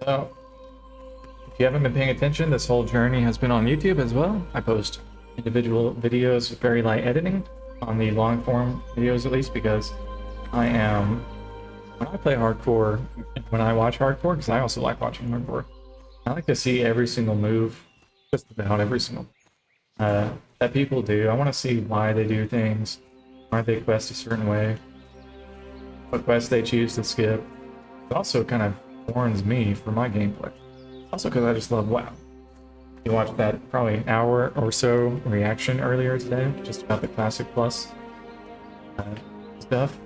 So, if you haven't been paying attention, this whole journey has been on YouTube as well. I post individual videos with very light editing on the long form videos at least, because I am, when I play hardcore, and when I watch hardcore, because I also like watching hardcore, I like to see every single move, just about every single that people do. I want to see why they do things, why they quest a certain way, what quests they choose to skip. It also kind of warns me for my gameplay. Also because I just love WoW. You watched that probably hour or so reaction earlier today, just about the Classic Plus stuff.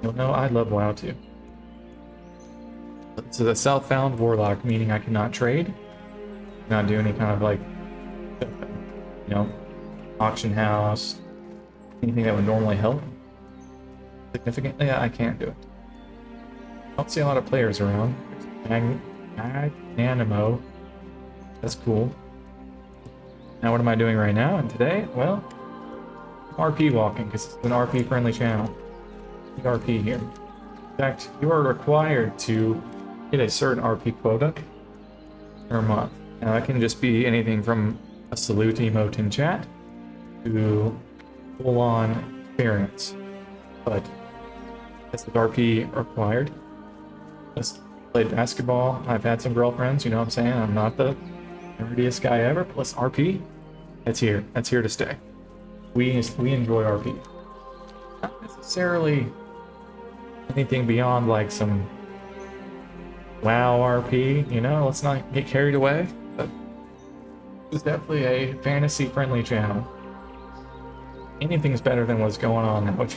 You'll know I love WoW too. So the Southbound Warlock, meaning I cannot trade, not do any kind of like, you know, auction house, anything that would normally help significantly. I can't do it. I don't see a lot of players around. Magnanimo. That's cool. Now what am I doing right now and today? Well, RP walking, because it's an RP friendly channel. RP here. In fact, you are required to hit a certain RP quota per month. Now that can just be anything from a salute emote in chat to full-on experience. But this is RP required. Just played basketball. I've had some girlfriends, you know what I'm saying? I'm not the nerdiest guy ever. Plus RP, it's here. That's here to stay. We enjoy RP. Not necessarily anything beyond like some WoW RP, you know? Let's not get carried away. But it's definitely a fantasy-friendly channel. Anything's better than what's going on now.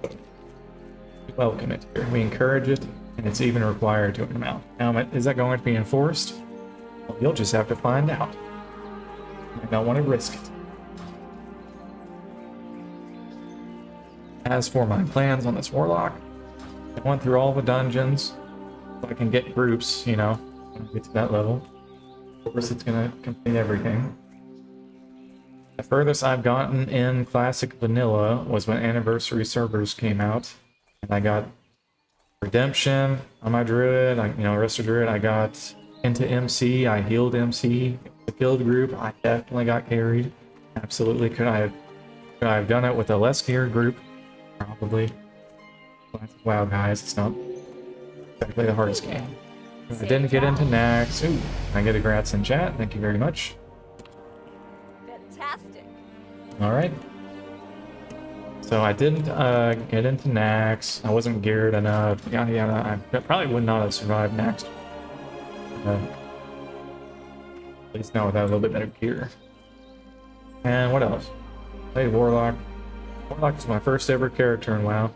We welcome it here. We encourage it, and it's even required to an amount. Now, is that going to be enforced? Well, you'll just have to find out. I don't want to risk it. As for my plans on this Warlock, I went through all the dungeons, so I can get groups, you know, when I get to that level. Of course, it's going to complete everything. The furthest I've gotten in Classic Vanilla was when Anniversary servers came out, and I got Redemption on my Druid, Resto Druid. I got into MC, I healed MC. The guild group, I definitely got carried. Absolutely. Could I have done it with a less geared group? Probably. Wow, guys, it's not exactly the hardest game. I didn't get into Nax. Ooh, I get a grats in chat. Thank you very much. Fantastic. All right. So I didn't get into Nax. I wasn't geared enough. Yeah. I probably would not have survived Nax. At least not without a little bit better gear. And what else? Played Warlock. Warlock was my first ever character in WoW.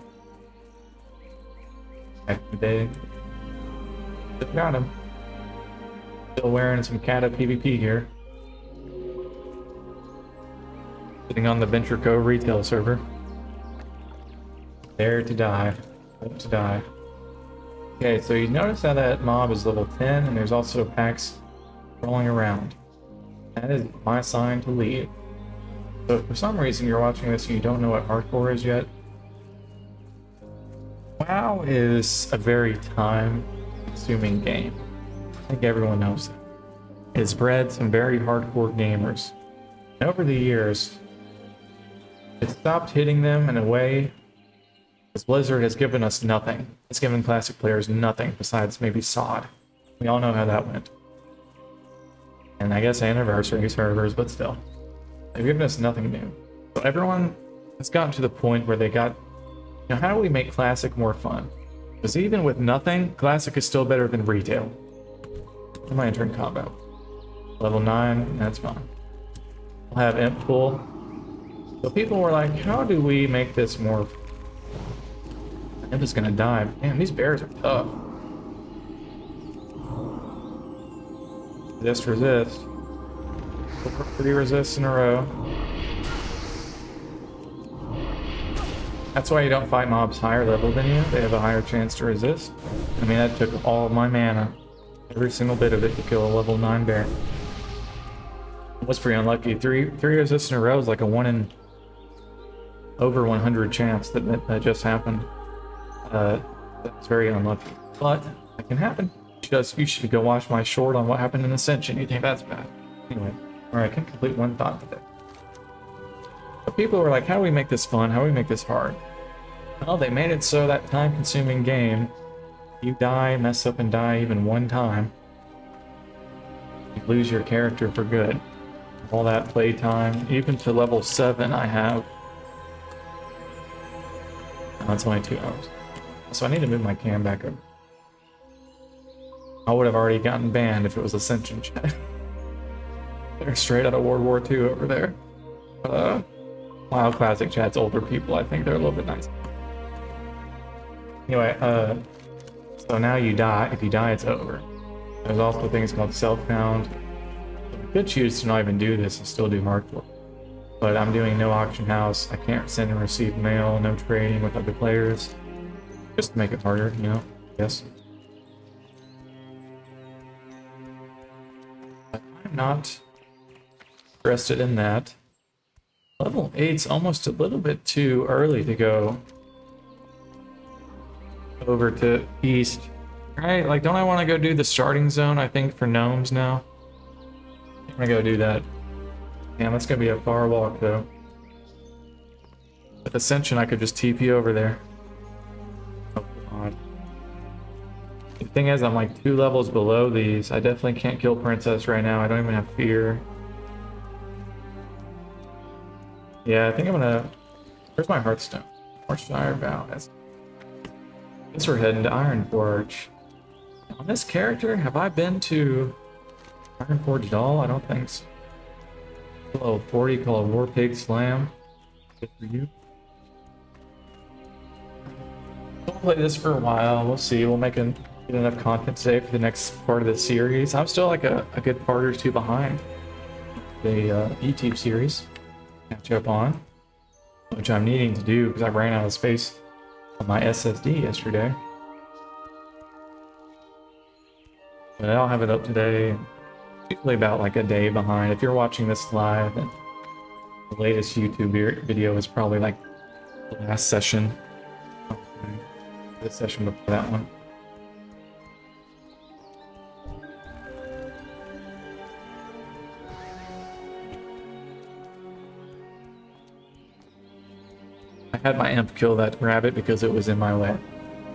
Back in the day. Still got him. Still wearing some Kata PvP gear. Sitting on the Venture Cove retail server. There to die. Hope to die. Okay, so you notice how that mob is level 10, and there's also packs rolling around. That is my sign to leave. So if for some reason you're watching this and you don't know what hardcore is yet, WoW is a very time-consuming game. I think everyone knows that. It's bred some very hardcore gamers. And over the years, it stopped hitting them in a way because Blizzard has given us nothing. It's given Classic players nothing besides maybe SOD. We all know how that went. And I guess Anniversary servers, but still. They've given us nothing new. So everyone has gotten to the point where they got, you know, how do we make Classic more fun? Because even with nothing, Classic is still better than retail. Am I entering combat? Level 9, that's fine. I'll have Imp Pool. So people were like, how do we make this more... Imp is gonna die. Man, these bears are tough. Resist. 3 resists in a row. That's why you don't fight mobs higher level than you. They have a higher chance to resist. I mean, that took all of my mana. Every single bit of it to kill a level 9 bear. It was pretty unlucky. Three resists in a row is like a 1 in over 100 chance that just happened. That's very unlucky. But that can happen. You should go watch my short on what happened in Ascension. You think that's bad? Anyway, alright, I can complete one thought today. But people were like, how do we make this fun? How do we make this hard? Well, they made it so that time-consuming game, you die, mess up and die even one time, you lose your character for good. All that playtime, even to level 7 I have. Oh, it's only 2 hours. So I need to move my cam back up. I would have already gotten banned if it was Ascension chat. They're straight out of World War II over there. WoW Classic chat's older people, I think they're a little bit nice. Anyway, so now you die. If you die, it's over. There's also things called self-found. I could choose to not even do this and still do hardcore. But I'm doing no auction house. I can't send and receive mail, no trading with other players. Just to make it harder, you know? Yes. But I'm not interested in that. Level 8's almost a little bit too early to go over to East. Right? Like, don't I want to go do the starting zone, I think, for gnomes now? I'm gonna go do that. Damn, that's gonna be a far walk, though. With Ascension, I could just TP over there. Oh, God. The thing is, I'm like 2 levels below these. I definitely can't kill Princess right now. I don't even have fear. Yeah, I think I'm gonna... Where's my Hearthstone? Worcestershire Vow. Guess we're heading to Ironforge. On this character, have I been to Ironforge at all? I don't think so. Level 40 called War Pig Slam. Good for you. We'll play this for a while. We'll see. We'll get enough content today for the next part of the series. I'm still like a good part or two behind the YouTube series. Catch up on, which I'm needing to do because I ran out of space on my SSD yesterday. But I'll have it up today. Usually about like a day behind. If you're watching this live, then the latest YouTube video is probably like the last session. The session before that one. I had my imp kill that rabbit because it was in my way.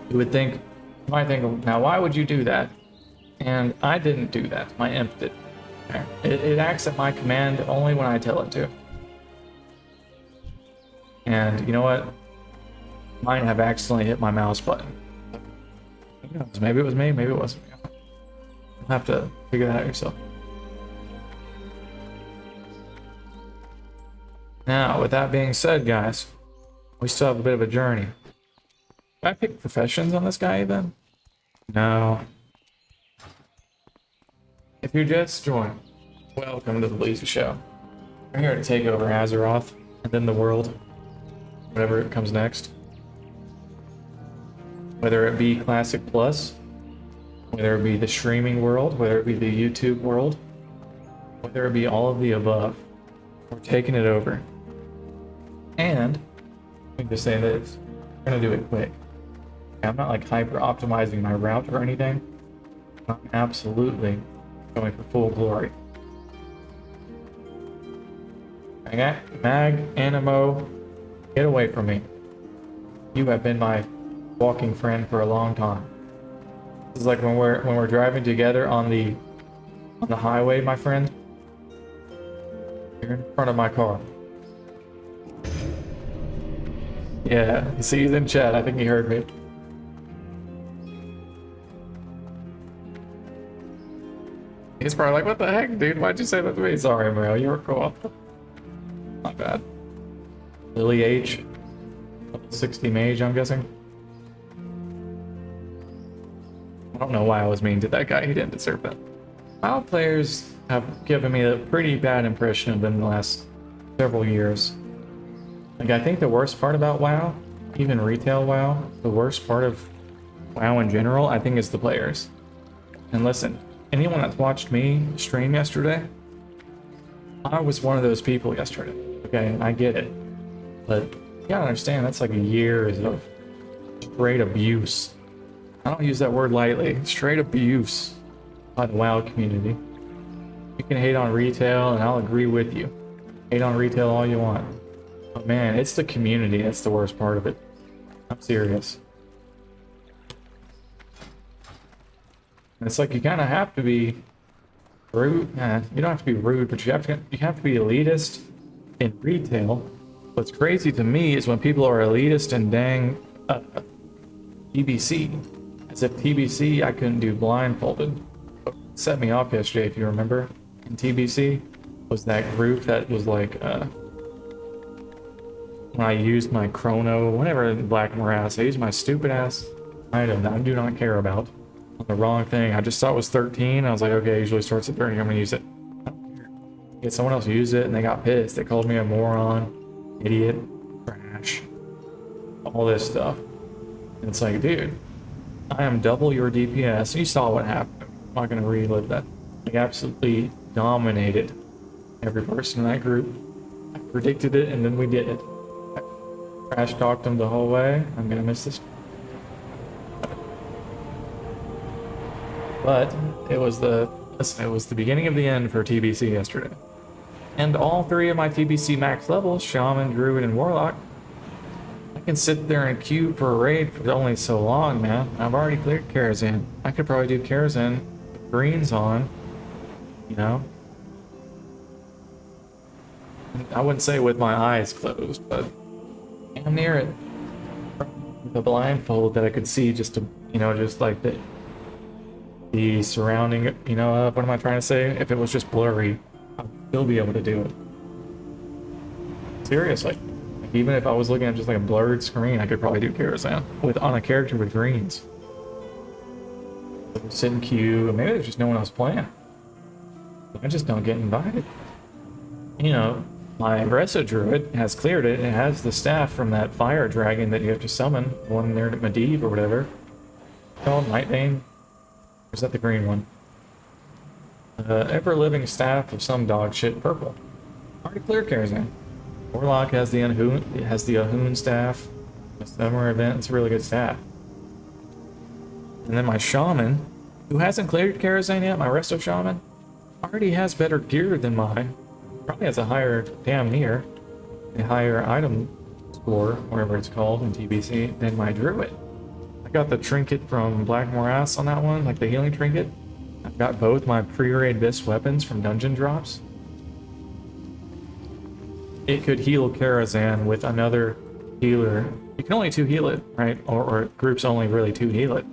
You might think, now why would you do that? And I didn't do that. My imp did. It acts at my command only when I tell it to. And you know what? Might have accidentally hit my mouse button. Who knows? Maybe it was me, maybe it wasn't me. You'll have to figure that out yourself. Now, with that being said, guys, we still have a bit of a journey. Did I pick professions on this guy even? No. If you just joined, welcome to the Lisa Show. We're here to take over Azeroth, and then the world, whatever comes next. Whether it be Classic Plus, whether it be the streaming world, whether it be the YouTube world, whether it be all of the above, we're taking it over. And, let me just say this, we're gonna do it quick. I'm not like hyper optimizing my route or anything. I'm absolutely going for full glory. Mag, Animo, get away from me. You have been my walking friend for a long time. This is like when we're driving together on the highway, my friend. You're in front of my car. Yeah, you see, he's in chat. I think he heard me. He's probably like, what the heck, dude? Why'd you say that to me? Sorry, Mario, you were cool. Not bad. Lily H. 60 mage, I'm guessing. I don't know why I was mean to that guy. He didn't deserve that. WoW players have given me a pretty bad impression of them the last several years. Like, I think the worst part about WoW, even retail WoW, the worst part of WoW in general, I think is the players. And listen, anyone that's watched me stream yesterday, I was one of those people yesterday. Okay, I get it. But you gotta understand, that's like years of straight abuse I don't use that word lightly. Straight abuse by the WoW community. You can hate on retail, and I'll agree with you. Hate on retail all you want. But man, it's the community that's the worst part of it. I'm serious. And it's like you kind of have to be rude. You don't have to be rude, but you have to be elitist in retail. What's crazy to me is when people are elitist in dang TBC. As if TBC I couldn't do blindfolded. What set me off yesterday, if you remember, in TBC, was that group that was like, when I used my chrono, whenever in Black Morass, I used my stupid ass item that I do not care about on the wrong thing. I just saw it was 13. I was like, okay, it usually starts at 30. I'm gonna use it. I don't care. Yet someone else used it and they got pissed. They called me a moron, idiot, trash, all this stuff. And it's like, dude, I am double your DPS. You saw what happened. I'm not gonna relive that. Like, absolutely dominated every person in that group. I predicted it and then we did it. Trash talked them the whole way. I'm gonna miss this. But it was the beginning of the end for TBC yesterday. And all three of my TBC max levels, Shaman, Druid, and Warlock, I can sit there and queue for a raid for only so long, man. I've already cleared Karazhan. I could probably do Karazhan with greens on, you know? I wouldn't say with my eyes closed, but I'm near it. With a blindfold that I could see just to, you know, just like the surrounding, you know, what am I trying to say? If it was just blurry, I'd still be able to do it. Seriously. Like, even if I was looking at just like a blurred screen, I could probably do Karazhan on a character with greens. Sit in queue, and maybe there's just no one else playing. I just don't get invited. You know, my Reso Druid has cleared it. It has the staff from that fire dragon that you have to summon, one there at Medivh or whatever. Called Nightbane. Or is that the green one? Ever-living staff of some dog shit purple. Already cleared Karazhan. Warlock has the Ahun staff. The summer event, it's a really good staff. And then my Shaman, who hasn't cleared Karazhan yet, my Resto Shaman, already has better gear than mine. Probably has a higher, damn near, a higher item score, whatever it's called in TBC, than my Druid. I got the trinket from Black Morass on that one, like the healing trinket. I've got both my pre-raid Bis weapons from dungeon drops. It could heal Karazhan with another healer. You can only 2 heal it, right? Or groups only really 2 heal it.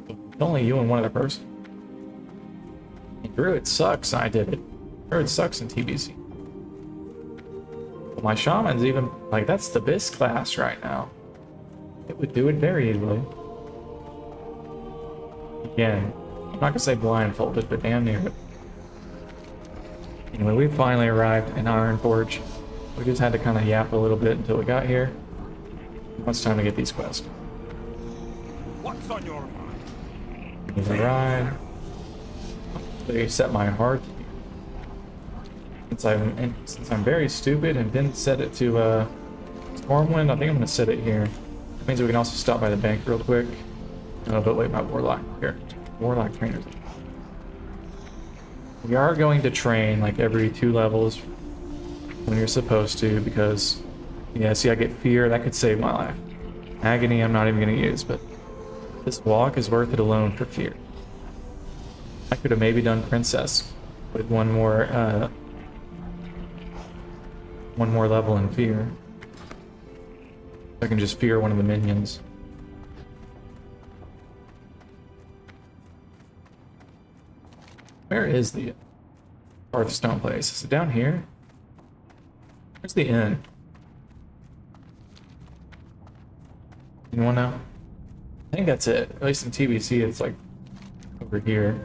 It's only you and one other person. And Druid sucks, I did it. Druid sucks in TBC. But my Shaman's even, like, that's the Bis class right now. It would do it very easily. Again, I'm not gonna say blindfolded, but damn near it. Anyway, we finally arrived in Ironforge. We just had to kind of yap a little bit until we got here. Now it's time to get these quests. What's on your mind? Here's a ride. They set my heart. Since I'm very stupid and didn't set it to Stormwind, I think I'm gonna set it here. That means we can also stop by the bank real quick. Oh, but wait, my Warlock here. Warlock trainers. We are going to train like every 2 levels when you're supposed to, because yeah, see, I get fear. That could save my life. Agony I'm not even gonna use, but this walk is worth it alone for fear. I could have maybe done Princess with one more level in fear. I can just fear one of the minions. Where is the Hearthstone place? Is it down here? Where's the inn? Anyone know? I think that's it. At least in TBC, it's like over here.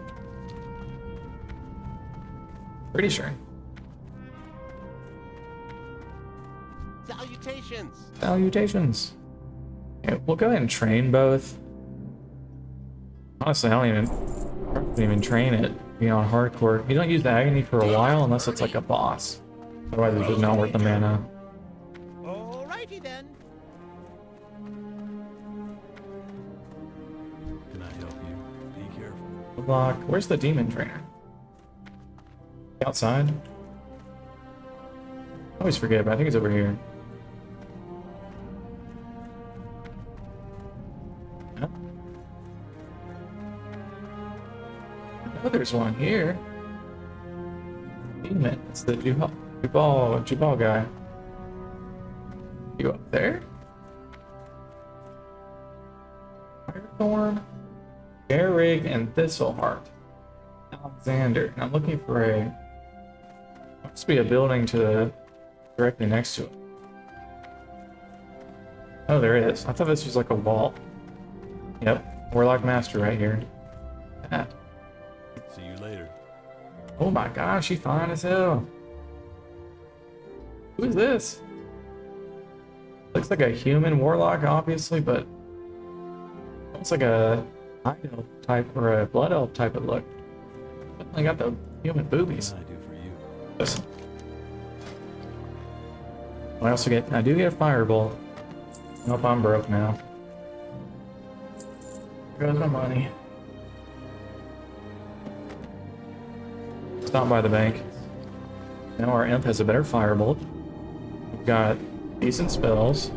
Pretty sure. Salutations! Salutations. Okay, we'll go ahead and train both. Honestly, I don't even train it beyond hardcore. You don't use the agony for a while unless it's like a boss. Otherwise, it's just not worth the mana. Alrighty then. Can I block. Where's the demon trainer? Outside? I always forget, but I think it's over here. Huh? I know there's one here. Demon. It's the Jubal guy. You up there? Firethorn, Garrig, and Thistleheart. Alexander. And I'm looking for a... Must be a building to directly next to it. Oh, there is. I thought this was like a wall. Yep. Warlock Master right here. That. See you later. Oh my gosh, she's fine as hell. Who is this? Looks like a human warlock, obviously, but looks like a high elf type or a blood elf type of look. Definitely got the human boobies. What can I do for you? Listen. I do get a firebolt. Nope, I'm broke now. There goes my money. Stop by the bank. Now our imp has a better firebolt. We've got decent spells.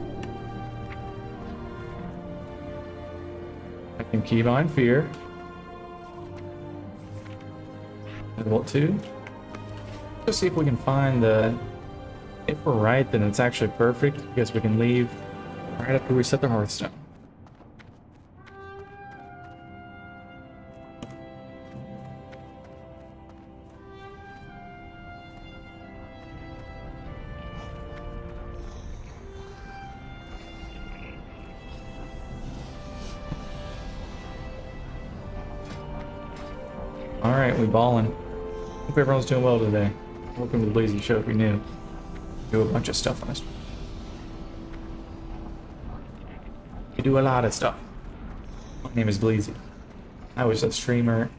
I can keybind fear. Level 2. Let's see if we can find the... If we're right, then it's actually perfect. I guess we can leave right after we set the Hearthstone. Alright, we ballin'. Hope everyone's doing well today. Welcome to the Bleezy Show if you're new. Do a bunch of stuff on this. We do a lot of stuff. My name is Bleezy. I was a streamer.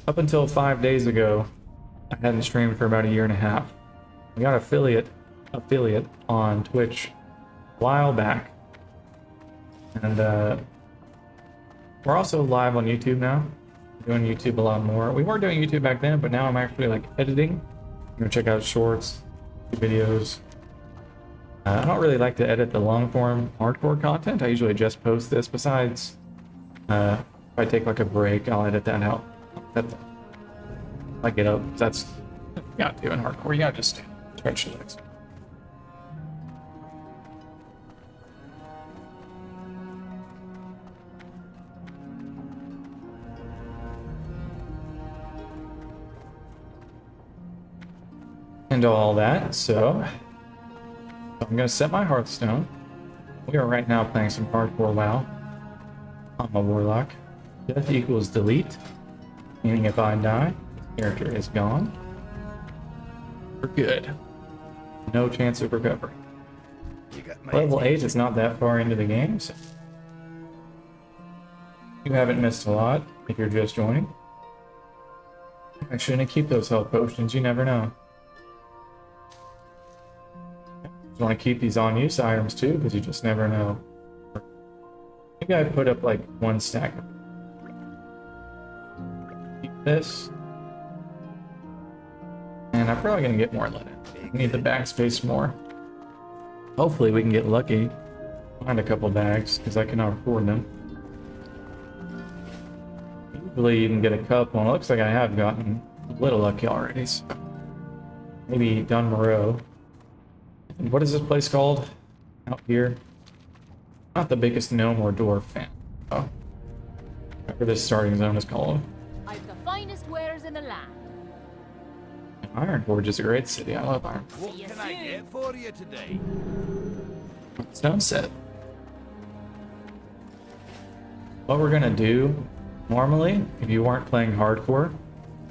Up until 5 days ago, I hadn't streamed for about a year and a half. We got affiliate on Twitch a while back. And we're also live on YouTube now. Doing YouTube a lot more. We weren't doing YouTube back then, but now I'm actually like editing. You know, check out shorts, videos. I don't really like to edit the long form hardcore content. I usually just post this. Besides, if I take like a break, I'll edit that out. I get up. That's you gotta do in hardcore. You gotta just stretch your legs. And all that, so I'm gonna set my Hearthstone. We are right now playing some hardcore WoW. I'm a warlock. Death equals delete, meaning if I die, character is gone. We're good. No chance of recovery. Level 8 is not that far into the game, so you haven't missed a lot if you're just joining. I shouldn't keep those health potions, you never know. You want to keep these on-use items too, because you just never know. Maybe I put up like 1 stack. Keep this. And I'm probably going to get more lead in. I need the backspace more. Hopefully we can get lucky. Find a couple bags, because I cannot afford them. Usually you can get a couple, and it looks like I have gotten a little lucky already. So maybe Dunmoreau. And what is this place called? Out here? Not the biggest gnome or dwarf fan. Oh. Whatever this starting zone is called. I've the finest wares in the land. Ironforge is a great city. I love Ironforge. What can I get for you today? Stone set. What we're gonna do, normally, if you weren't playing hardcore,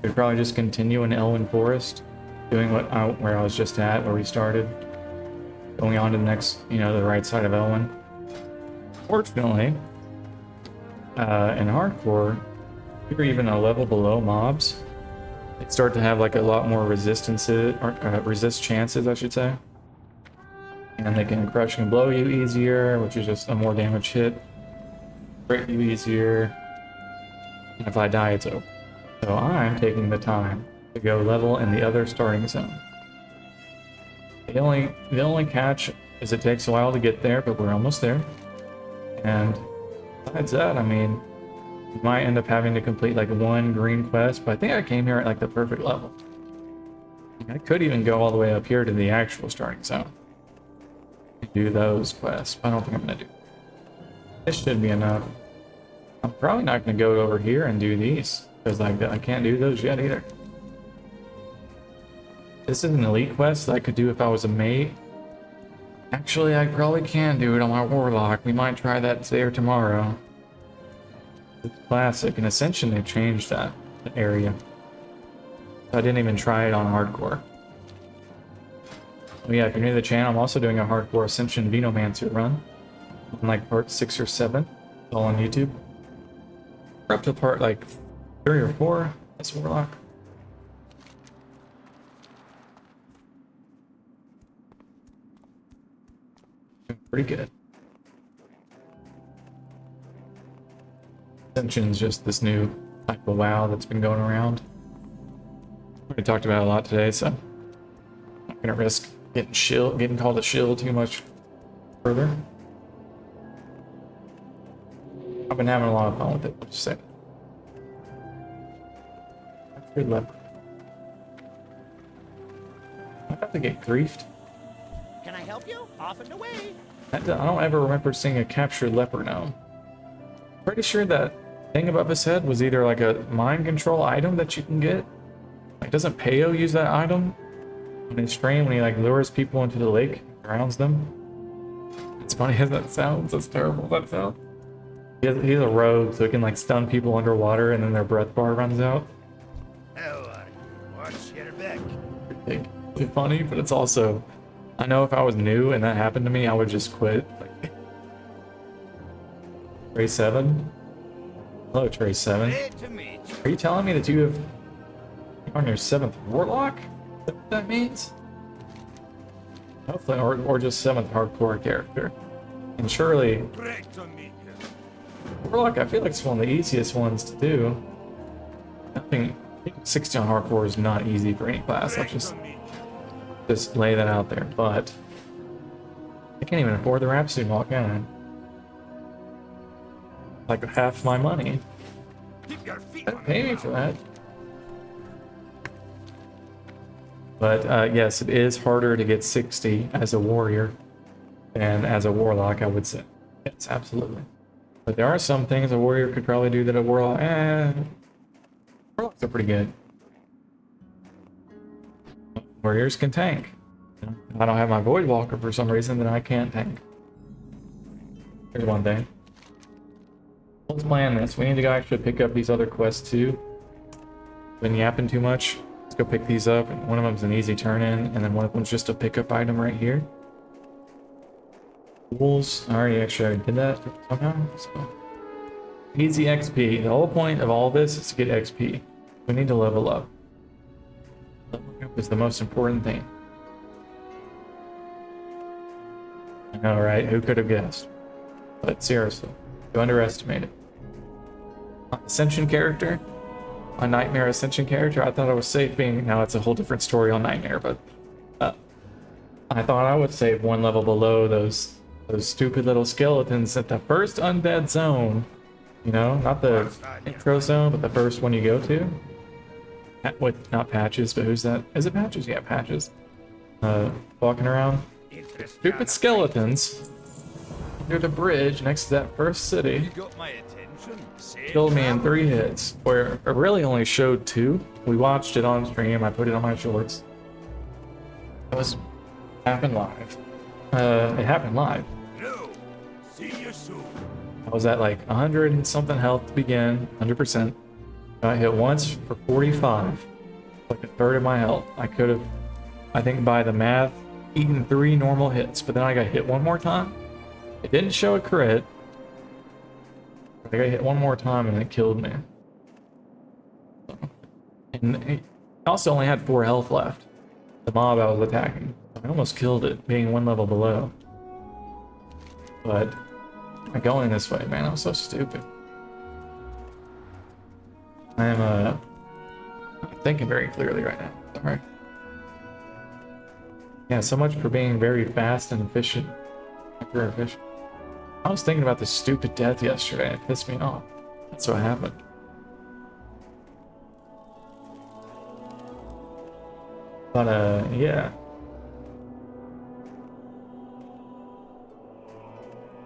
we'd probably just continue in Elwyn Forest, doing where I was just at, where we started. Going on to the next, the right side of Elwyn. Fortunately, in hardcore, if you're even a level below mobs, they start to have like a lot more resistances, or resist chances, I should say. And they can crush and blow you easier, which is just a more damage hit. Break you easier. And if I die, it's over. So I'm taking the time to go level in the other starting zone. The only catch is it takes a while to get there, but we're almost there. And besides that, I mean, you might end up having to complete like one green quest, but I think I came here at like the perfect level. I could even go all the way up here to the actual starting zone and do those quests, but I don't think I'm gonna do. This should be enough. I'm probably not gonna go over here and do these because I can't do those yet either. This is an elite quest that I could do if I was a mate. Actually, I probably can do it on my warlock. We might try that today or tomorrow. It's classic. In Ascension, they changed that area. So I didn't even try it on hardcore. Oh yeah, if you're new to the channel, I'm also doing a hardcore Ascension Venomancer run. On like part 6 or 7. All on YouTube. We're up to part like 3 or 4. That's warlock. Pretty good. Ascension's just this new type of WoW that's been going around. We talked about it a lot today, so I'm not gonna risk getting called a shill too much further. I've been having a lot of fun with it, let's just say. That's good leper. I have to get griefed. Can I help you? Off and away. I don't ever remember seeing a captured leper gnome. Pretty sure that thing above his head was either like a mind control item that you can get. Like, doesn't Peo use that item on his stream when he like lures people into the lake and drowns them? It's funny as that sounds. That's terrible. That sound. He's a rogue, so he can like stun people underwater, and then their breath bar runs out. How are you? Watch your back. It's funny, but it's also. I know if I was new and that happened to me, I would just quit. Like, Trey 7? Hello, Trey 7. Glad to meet you. Are you telling me that you're on your 7th Warlock? Is that what that means? Hopefully, or just 7th hardcore character. And surely, Great to meet you. Warlock, I feel like it's one of the easiest ones to do. I think 60 on hardcore is not easy for any class. I'll Great just to meet you. lay that out there, but I can't even afford the Rhapsody walk, can I? Like half my money. Keep your feet Don't on pay the me for ground. that. But yes, it is harder to get 60 as a warrior than as a warlock, I would say. Yes, absolutely. But there are some things a warrior could probably do that a warlock. Warlocks are pretty good. Warriors can tank. You know, if I don't have my Void Walker for some reason, then I can't tank. Here's one thing. Let's plan this. We need to go actually pick up these other quests too. Been yapping too much. Let's go pick these up. And one of them's an easy turn in, and then one of them's just a pickup item right here. Tools. I already did that somehow. So easy XP. The whole point of all this is to get XP. We need to level up. Leveling up is the most important thing. I know, right? Who could have guessed? But seriously, you underestimate it. My Ascension character, my Nightmare Ascension character, I thought I was safe being. Now it's a whole different story on Nightmare, but I thought I would save one level below those stupid little skeletons at the first undead zone. You know, not the intro zone, but the first one you go to. With not Patches, but who's that? Is it Patches? Yeah, Patches. Walking around. Stupid skeletons near the bridge next to that first city. You got my attention. Say Killed me in it. 3 hits, where it really only showed 2. We watched it on stream. I put it on my shorts. It happened live. It happened live. No. See you soon. I was at like 100 and something health to begin, 100%. I hit once for 45, like a third of my health. I could have, I think by the math, eaten 3 normal hits, but then I got hit one more time. It didn't show a crit. I got hit one more time and it killed me. And I also only had 4 health left. The mob I was attacking. I almost killed it, being 1 level below. But going this way, man, I'm so stupid. I am not thinking very clearly right now. Sorry. Yeah, so much for being very fast and efficient. Hyper efficient. I was thinking about this stupid death yesterday. It pissed me off. That's what happened. But yeah.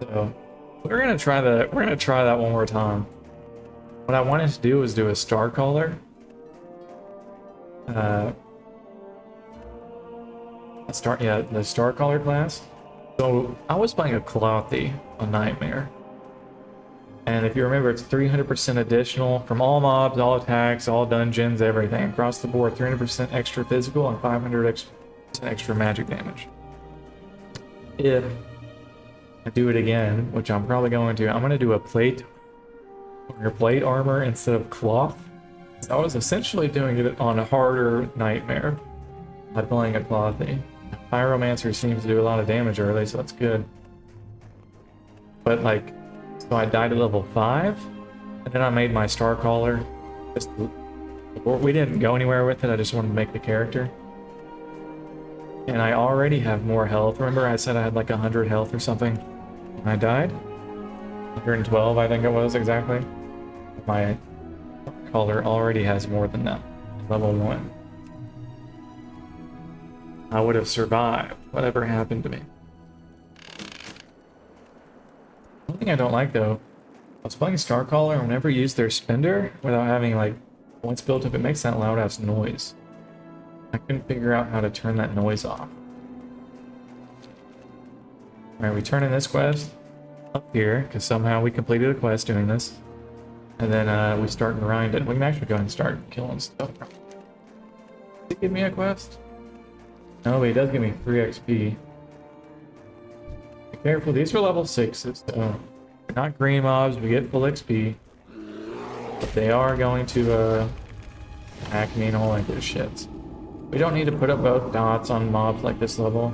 So we're gonna try that. We're gonna try that one more time. What I wanted to do was do a star caller. The star caller class. So I was playing a Clothy, a nightmare. And if you remember, it's 300% additional from all mobs, all attacks, all dungeons, everything across the board. 300% extra physical and 500% extra magic damage. If I do it again, which I'm probably going to, I'm going to do a plate or plate armor instead of cloth. So I was essentially doing it on a harder nightmare by playing a Clothy. Pyromancer seems to do a lot of damage early, so that's good. But like, so I died at level 5, and then I made my Star Caller. We didn't go anywhere with it, I just wanted to make the character. And I already have more health. Remember I said I had like 100 health or something? And I died? 112 I think it was exactly. My Caller already has more than that. Level 1. I would have survived whatever happened to me. One thing I don't like though, I was playing Star Caller and whenever you use their spender without having like points built up, it makes that loud ass noise. I couldn't figure out how to turn that noise off. Alright, we turn in this quest up here, because somehow we completed a quest doing this. And then we start grinding. We can actually go and start killing stuff. Did he give me a quest? No, but he does give me 3 XP. Be careful, these are level 6s, so they're not green mobs, we get full XP. But they are going to hack me and all that good shit. We don't need to put up both dots on mobs like this level.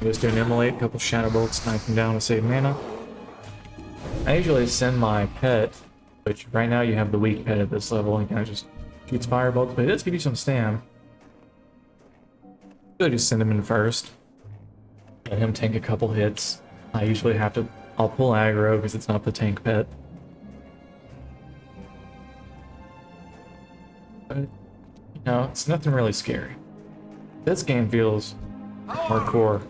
Just do an immolate, a couple shadow bolts, knife them down to save mana. I usually send my pet, which right now you have the weak pet at this level, he kind of just shoots fire bolts, but it does give you some stam. So just send him in first. Let him tank a couple hits. I usually have to, I'll pull aggro because it's not the tank pet. But, you know, it's nothing really scary. This game feels hardcore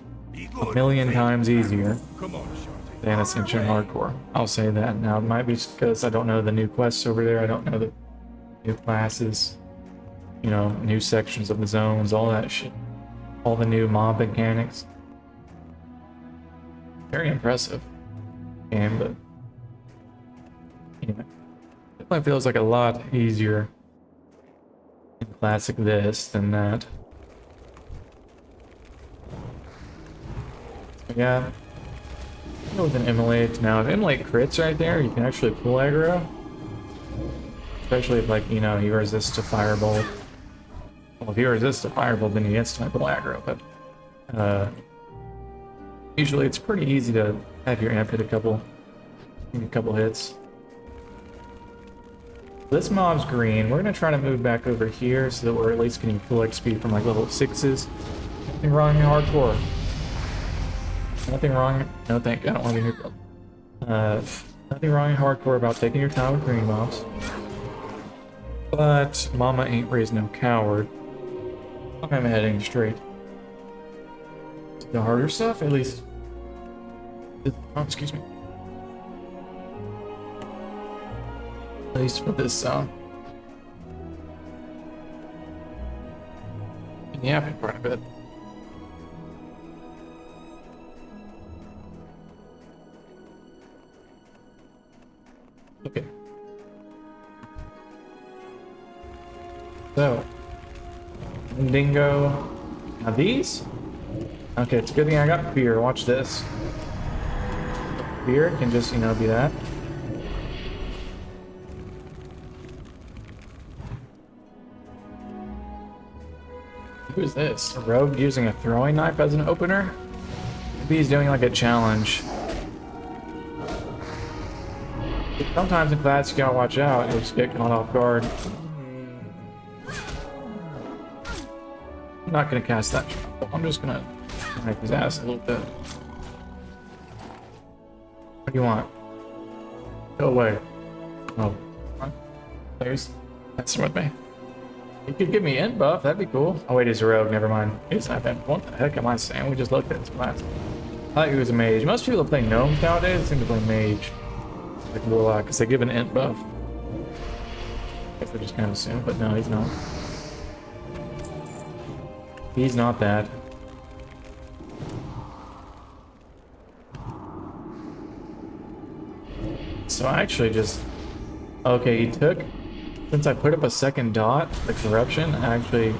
a million times easier than Ascension Hardcore. I'll say that. Now, it might be just because I don't know the new quests over there. I don't know the new classes, you know, new sections of the zones, all that shit. All the new mob mechanics. Very impressive game, but anyway, definitely feels like a lot easier in classic this than that. So yeah, go with an immolate. Now, if immolate crits right there, you can actually pull aggro, especially if, like, you know, he resists to firebolt. Well, if he resists to firebolt, then he instantly pull aggro, but usually it's pretty easy to have your amp hit a couple hits. This mob's green. We're gonna try to move back over here so that we're at least getting full XP from like level 6s. Nothing wrong in hardcore. Nothing wrong. No, thank you. I don't want to be neutral. Nothing wrong in hardcore about taking your time with green mobs. But mama ain't raised no coward. I'm heading straight to the harder stuff, at least. Oh, excuse me. At least for this yeah, part of it. Okay. So, Dingo. Now these? Okay, it's a good thing I got fear. Watch this. Fear can just, you know, be that. Who is this? A rogue using a throwing knife as an opener? Maybe he's doing like a challenge. Sometimes in class you gotta watch out, you'll just get caught off guard. I'm not gonna cast that. I'm just gonna knife his ass a little bit. What do you want? Go away. Oh, please. That's with me. You could give me int buff, that'd be cool. Oh wait, he's a rogue, never mind. He's not int. What the heck am I saying? We just looked at his class. I thought he was a mage. Most people that play gnomes nowadays seem to play mage. Like warlock, because they give an int buff. I guess they're just kind of assume, but no, he's not. He's not that. So I actually just... Okay, he took... Since I put up a second dot, the corruption, I actually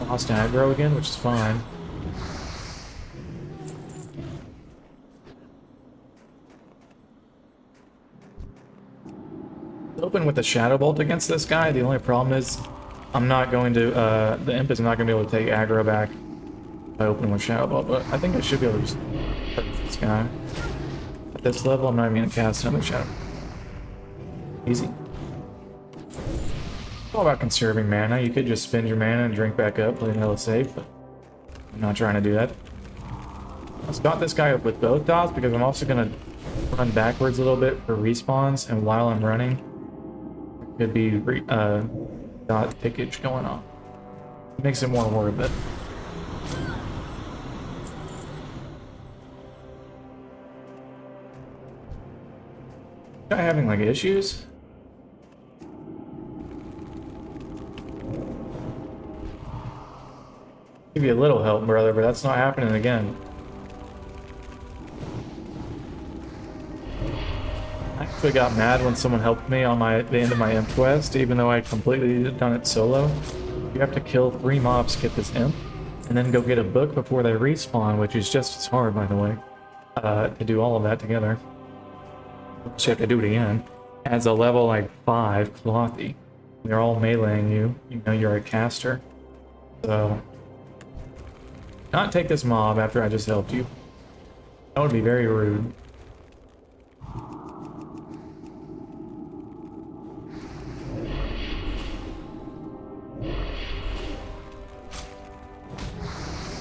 lost aggro again, which is fine. Open with the Shadow Bolt against this guy. The only problem is I'm not going to... the imp is not going to be able to take aggro back if I open with Shadow Bolt, but I think I should be able to just hurt this guy. At this level, I'm not even going to cast another Shadow. Easy. It's all about conserving mana. You could just spend your mana and drink back up, play hella safe, but I'm not trying to do that. I'll start this guy up with both dots because I'm also going to run backwards a little bit for respawns, and while I'm running, there could be dot tickage going on. It makes it more worth it. Guy having like issues? Give you a little help, brother, but that's not happening again. I actually got mad when someone helped me on the end of my imp quest, even though I completely done it solo. You have to kill 3 mobs to get this imp, and then go get a book before they respawn, which is just as hard, by the way, to do all of that together. So you have to do it again. Adds a level like 5 clothy. They're all meleeing you. You know you're a caster. So... not take this mob after I just helped you. That would be very rude.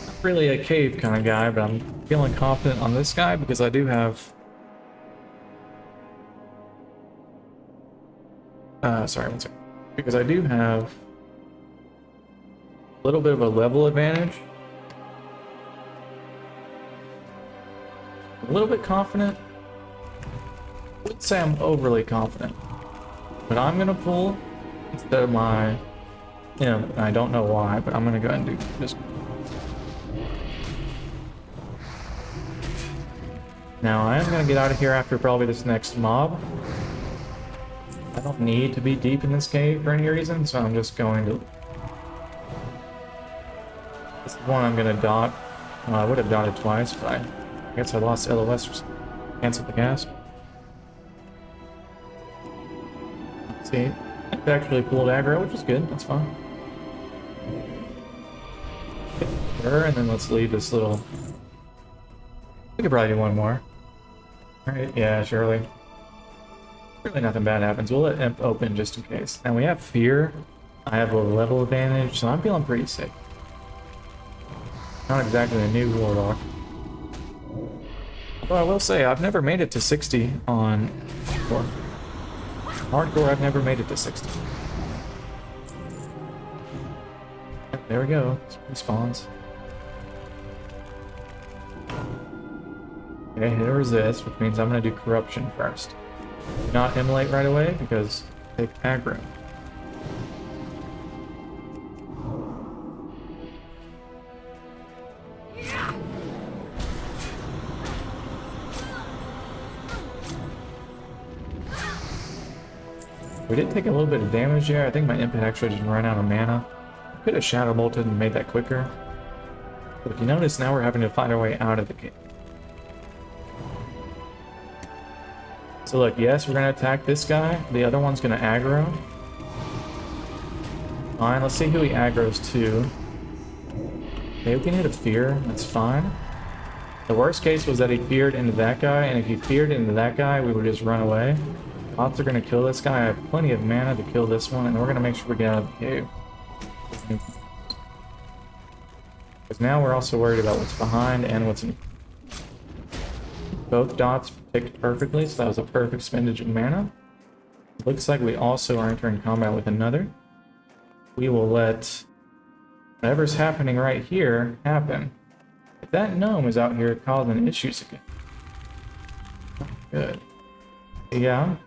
Not really a cave kind of guy, but I'm feeling confident on this guy because I do have... sorry, one second. Because I do have a little bit of a level advantage. A little bit confident. I wouldn't say I'm overly confident. But I'm gonna pull instead of my imp. I don't know why, but I'm gonna go ahead and do this. Now I am gonna get out of here after probably this next mob. I don't need to be deep in this cave for any reason, so I'm just going to... This is one I'm gonna dot. I would have dotted twice, but I guess I lost LOS or something. Canceled the cast. Let's see. It actually pulled aggro, which is good. That's fine. Sure, and then let's leave this little... We could probably do one more. Alright, yeah, surely. Really nothing bad happens. We'll let imp open just in case. And we have fear. I have a level advantage, so I'm feeling pretty safe. Not exactly a new warlock. Well, I will say, I've never made it to 60 on hardcore. Hardcore, I've never made it to 60. There we go. Respawns. Okay, hit a resist, which means I'm going to do corruption first. Do not immolate right away, because take aggro. We did take a little bit of damage there. I think my imp had actually just run out of mana. I could have shadow bolted and made that quicker. But if you notice, now we're having to find our way out of the cave. So look, yes, we're going to attack this guy. The other one's going to aggro. Fine, let's see who he aggroes to. Okay, we can hit a fear. That's fine. The worst case was that he feared into that guy, and if he feared into that guy, we would just run away. Bots are gonna kill this guy. I have plenty of mana to kill this one, and we're gonna make sure we get out of the cave. Because now we're also worried about what's behind and what's in. Both dots picked perfectly, so that was a perfect spendage of mana. Looks like we also are entering combat with another. We will let whatever's happening right here happen. If that gnome is out here causing issues again. Oh, good. Yeah, I think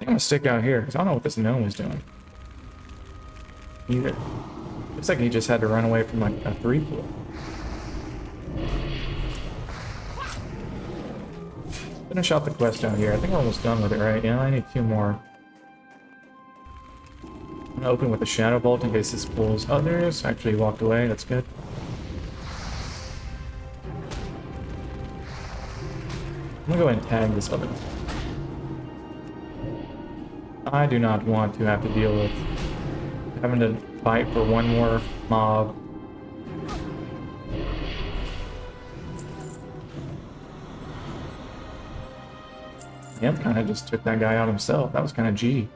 I'm gonna stick out here because I don't know what this gnome is doing. Either. Looks like he just had to run away from like a 3-pool. Finish out the quest out here. I think we're almost done with it, right? Yeah, I need 2 more. I'm gonna open with a Shadow Bolt in case this pulls others. Actually, he walked away. That's good. I'm gonna go ahead and tag this other one. I do not want to have to deal with having to fight for one more mob. Yep, kind of just took that guy out himself. That was kind of G.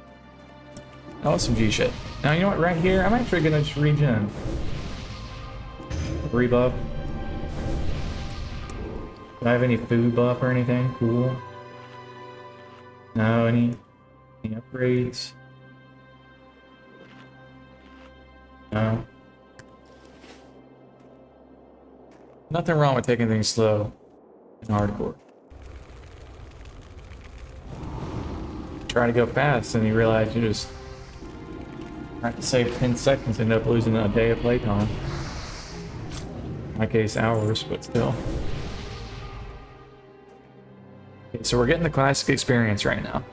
That was some G shit. Now, you know what? Right here, I'm actually going to just regen. Rebuff. Do I have any food buff or anything? Cool. No, any upgrades? No. Nothing wrong with taking things slow in hardcore. Try to go fast and you realize you just have to save 10 seconds and end up losing a day of playtime. In my case, hours, but still. Okay, so we're getting the classic experience right now.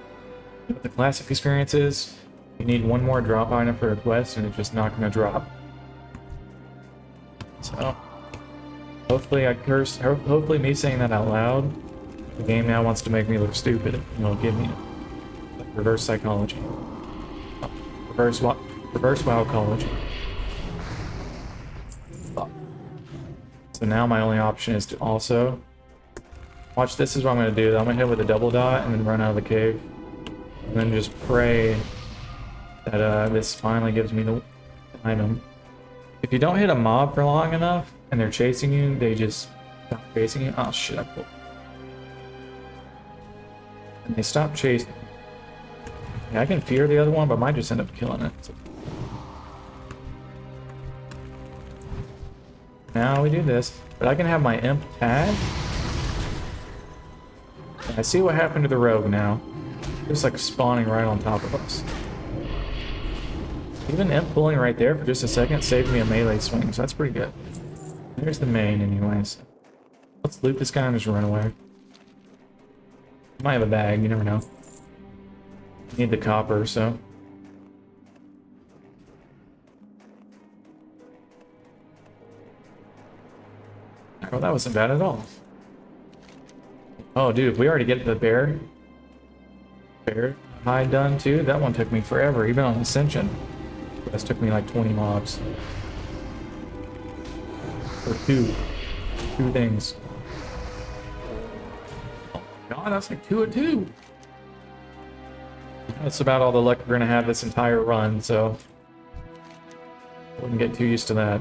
What the classic experience is, you need 1 more drop item for a quest and it's just not going to drop. So, hopefully hopefully me saying that out loud, the game now wants to make me look stupid and it'll give me reverse psychology. Reverse wildcology. So now my only option is to also watch. This is what I'm going to do. I'm going to hit with a double dot and then run out of the cave. And then just pray that this finally gives me the item. If you don't hit a mob for long enough and they're chasing you, they just stop chasing you. Oh shit, I pulled. And they stop chasing. Yeah, I can fear the other one, but I might just end up killing it. So. Now we do this, but I can have my imp tag. And I see what happened to the rogue now. Just like spawning right on top of us. Even imp pulling right there for just a second saved me a melee swing, so that's pretty good. There's the main anyways. Let's loot this guy and just run away. Might have a bag, you never know. Need the copper, so. Oh, that wasn't bad at all. Oh, dude, if we already get the bear hide done too, that one took me forever, even on Ascension. This took me like 20 mobs. For two things. Oh my god, that's like 2 of 2. That's about all the luck we're gonna have this entire run, so wouldn't get too used to that.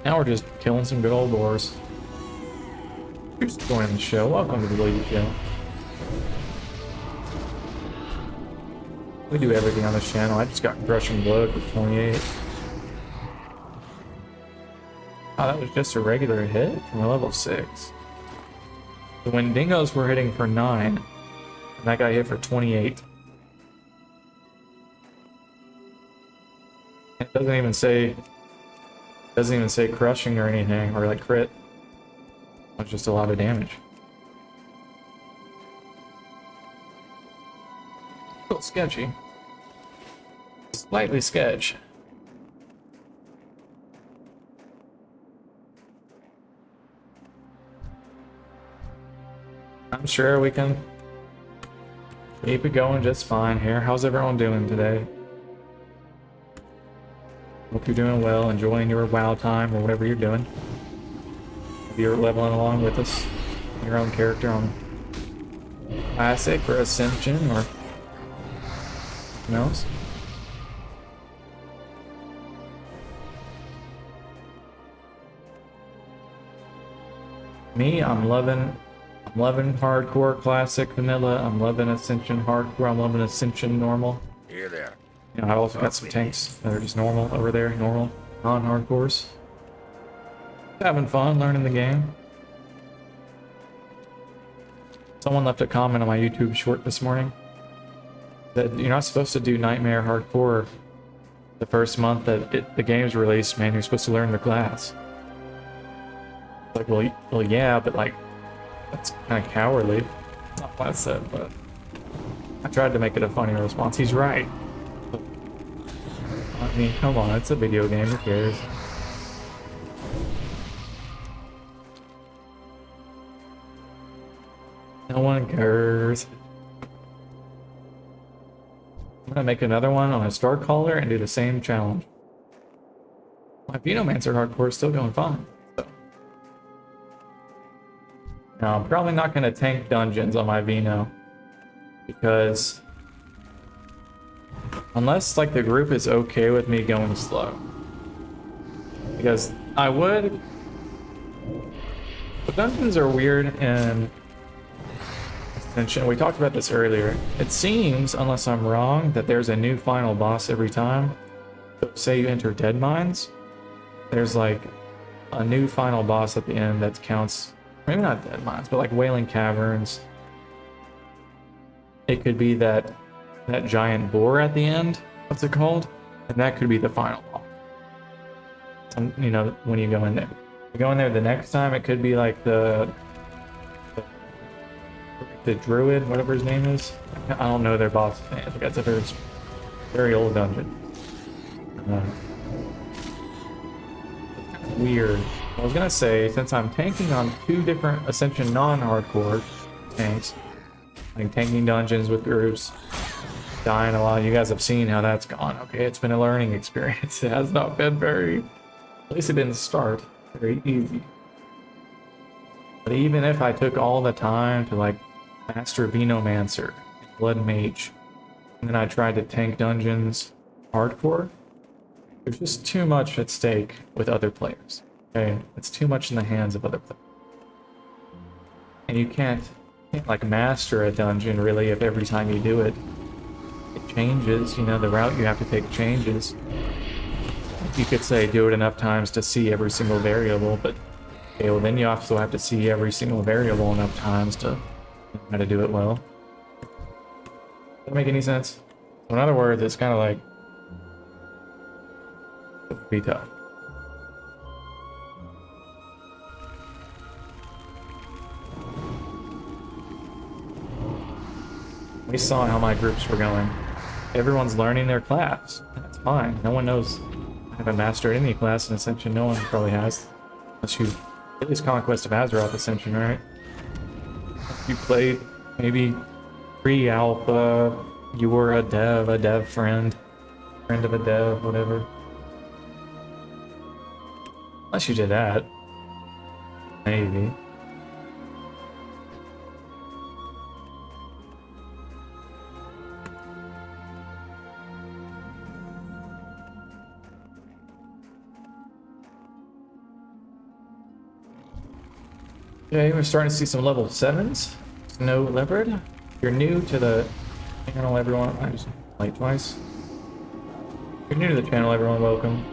Now we're just killing some good old boars. Who's joining the show? Welcome to the Lady Kill. We do everything on this channel. I just got Crushing Blood for 28. Oh, that was just a regular hit from a level 6. The Wendigos were hitting for 9. And that guy hit for 28. It doesn't even say crushing or anything, or like crit. It's just a lot of damage. A little sketchy. Slightly sketch. I'm sure we can keep it going just fine here. How's everyone doing today? Hope you're doing well, enjoying your WoW time or whatever you're doing. If you're leveling along with us, your own character on Classic or Ascension or something else. Me, I'm loving hardcore classic vanilla. I'm loving Ascension hardcore. I'm loving Ascension normal. Here there. You know, I've also got some tanks that are just normal over there, normal, non-hardcores. Having fun learning the game. Someone left a comment on my YouTube short this morning that you're not supposed to do Nightmare Hardcore the first month that the game's released, man. You're supposed to learn the class. Like, well, yeah, but like, that's kind of cowardly. Not what I said, but I tried to make it a funny response. He's right. I mean, come on, it's a video game. Who cares? No one cares. I'm gonna make another one on a Star Caller and do the same challenge. My Venomancer hardcore is still going fine. So. Now, I'm probably not gonna tank dungeons on my Veno because unless like the group is okay with me going slow, because I would. The dungeons are weird and. We talked about this earlier. It seems, unless I'm wrong, that there's a new final boss every time. So say you enter Dead Mines, there's like a new final boss at the end that counts, maybe not Dead Mines, but like Wailing Caverns. It could be that giant boar at the end, what's it called? And that could be the final boss. You know, when you go in there. You go in there the next time, it could be like the druid, whatever his name is. I don't know their boss name. I think that's a very old dungeon. Weird. I was gonna say, since I'm tanking on 2 different Ascension non-hardcore tanks, like tanking dungeons with groups, dying a lot. You guys have seen how that's gone. Okay, it's been a learning experience. It has not been very, at least it didn't start very easy. But even if I took all the time to like Master Venomancer, Blood Mage, and then I tried to tank dungeons hardcore, there's just too much at stake with other players. Okay, it's too much in the hands of other players. And you can't like master a dungeon really if every time you do it, it changes, you know, the route you have to take changes. You could say do it enough times to see every single variable, but okay, well then you also have to see every single variable enough times to know how to do it well. Does that make any sense? So in other words, it's kind of like, it would be tough. We saw how my groups were going. Everyone's learning their class. That's fine. No one knows. I haven't mastered any class in Ascension. No one probably has. Unless you, at least Conquest of Azeroth Ascension, right? If you played maybe pre-alpha, you were a dev friend of a dev, whatever. Unless you did that. Maybe. Okay, we're starting to see some level 7s. Snow Leopard. If you're new to the channel, everyone. I just played twice. If you're new to the channel, everyone, welcome.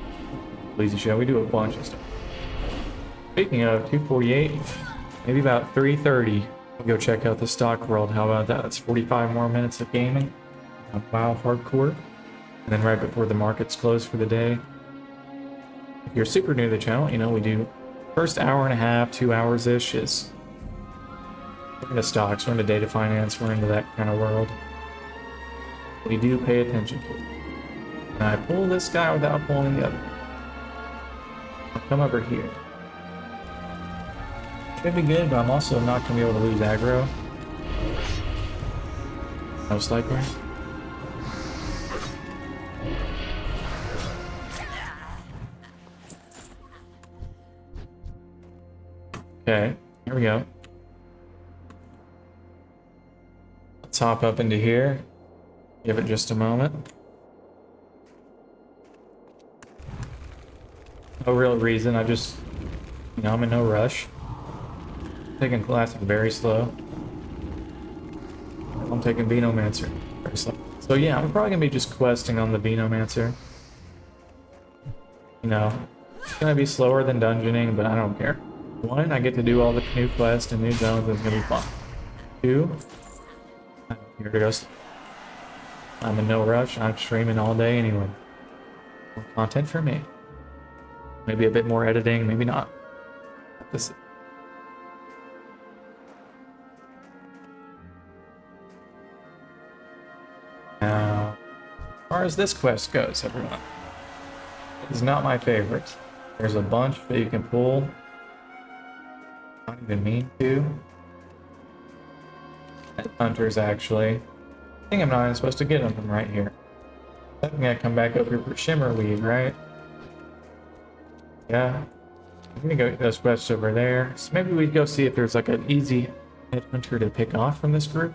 Lazy Show. We do a bunch of stuff. Speaking of 248, maybe about 3:30, we'll go check out the stock world. How about that? That's 45 more minutes of gaming on WoW Hardcore. And then right before the markets close for the day. If you're super new to the channel, you know, we do first hour and a half, 2 hours-ish is we're into stocks, we're into data finance, we're into that kind of world. We do pay attention to it. And I pull this guy without pulling the other. I'll come over here. Should be good, but I'm also not going to be able to lose aggro. Most likely. Okay, here we go. Let's hop up into here. Give it just a moment. No real reason, I just, I'm in no rush. Taking classic very slow. I'm taking Venomancer very slow. So yeah, I'm probably gonna be just questing on the Venomancer. It's gonna be slower than dungeoning, but I don't care. One, I get to do all the new quests and new zones, and it's gonna be fun. Two, here it goes. I'm in no rush, I'm streaming all day anyway. More content for me. Maybe a bit more editing, maybe not. This. Now, as far as this quest goes, everyone, it's not my favorite. There's a bunch that you can pull. I don't even mean to. Hunters, actually. I think I'm not even supposed to get them from right here. I think I come back over here for Shimmerweed, right? Yeah. I'm gonna go get those quests over there. So maybe we'd go see if there's like an easy headhunter to pick off from this group.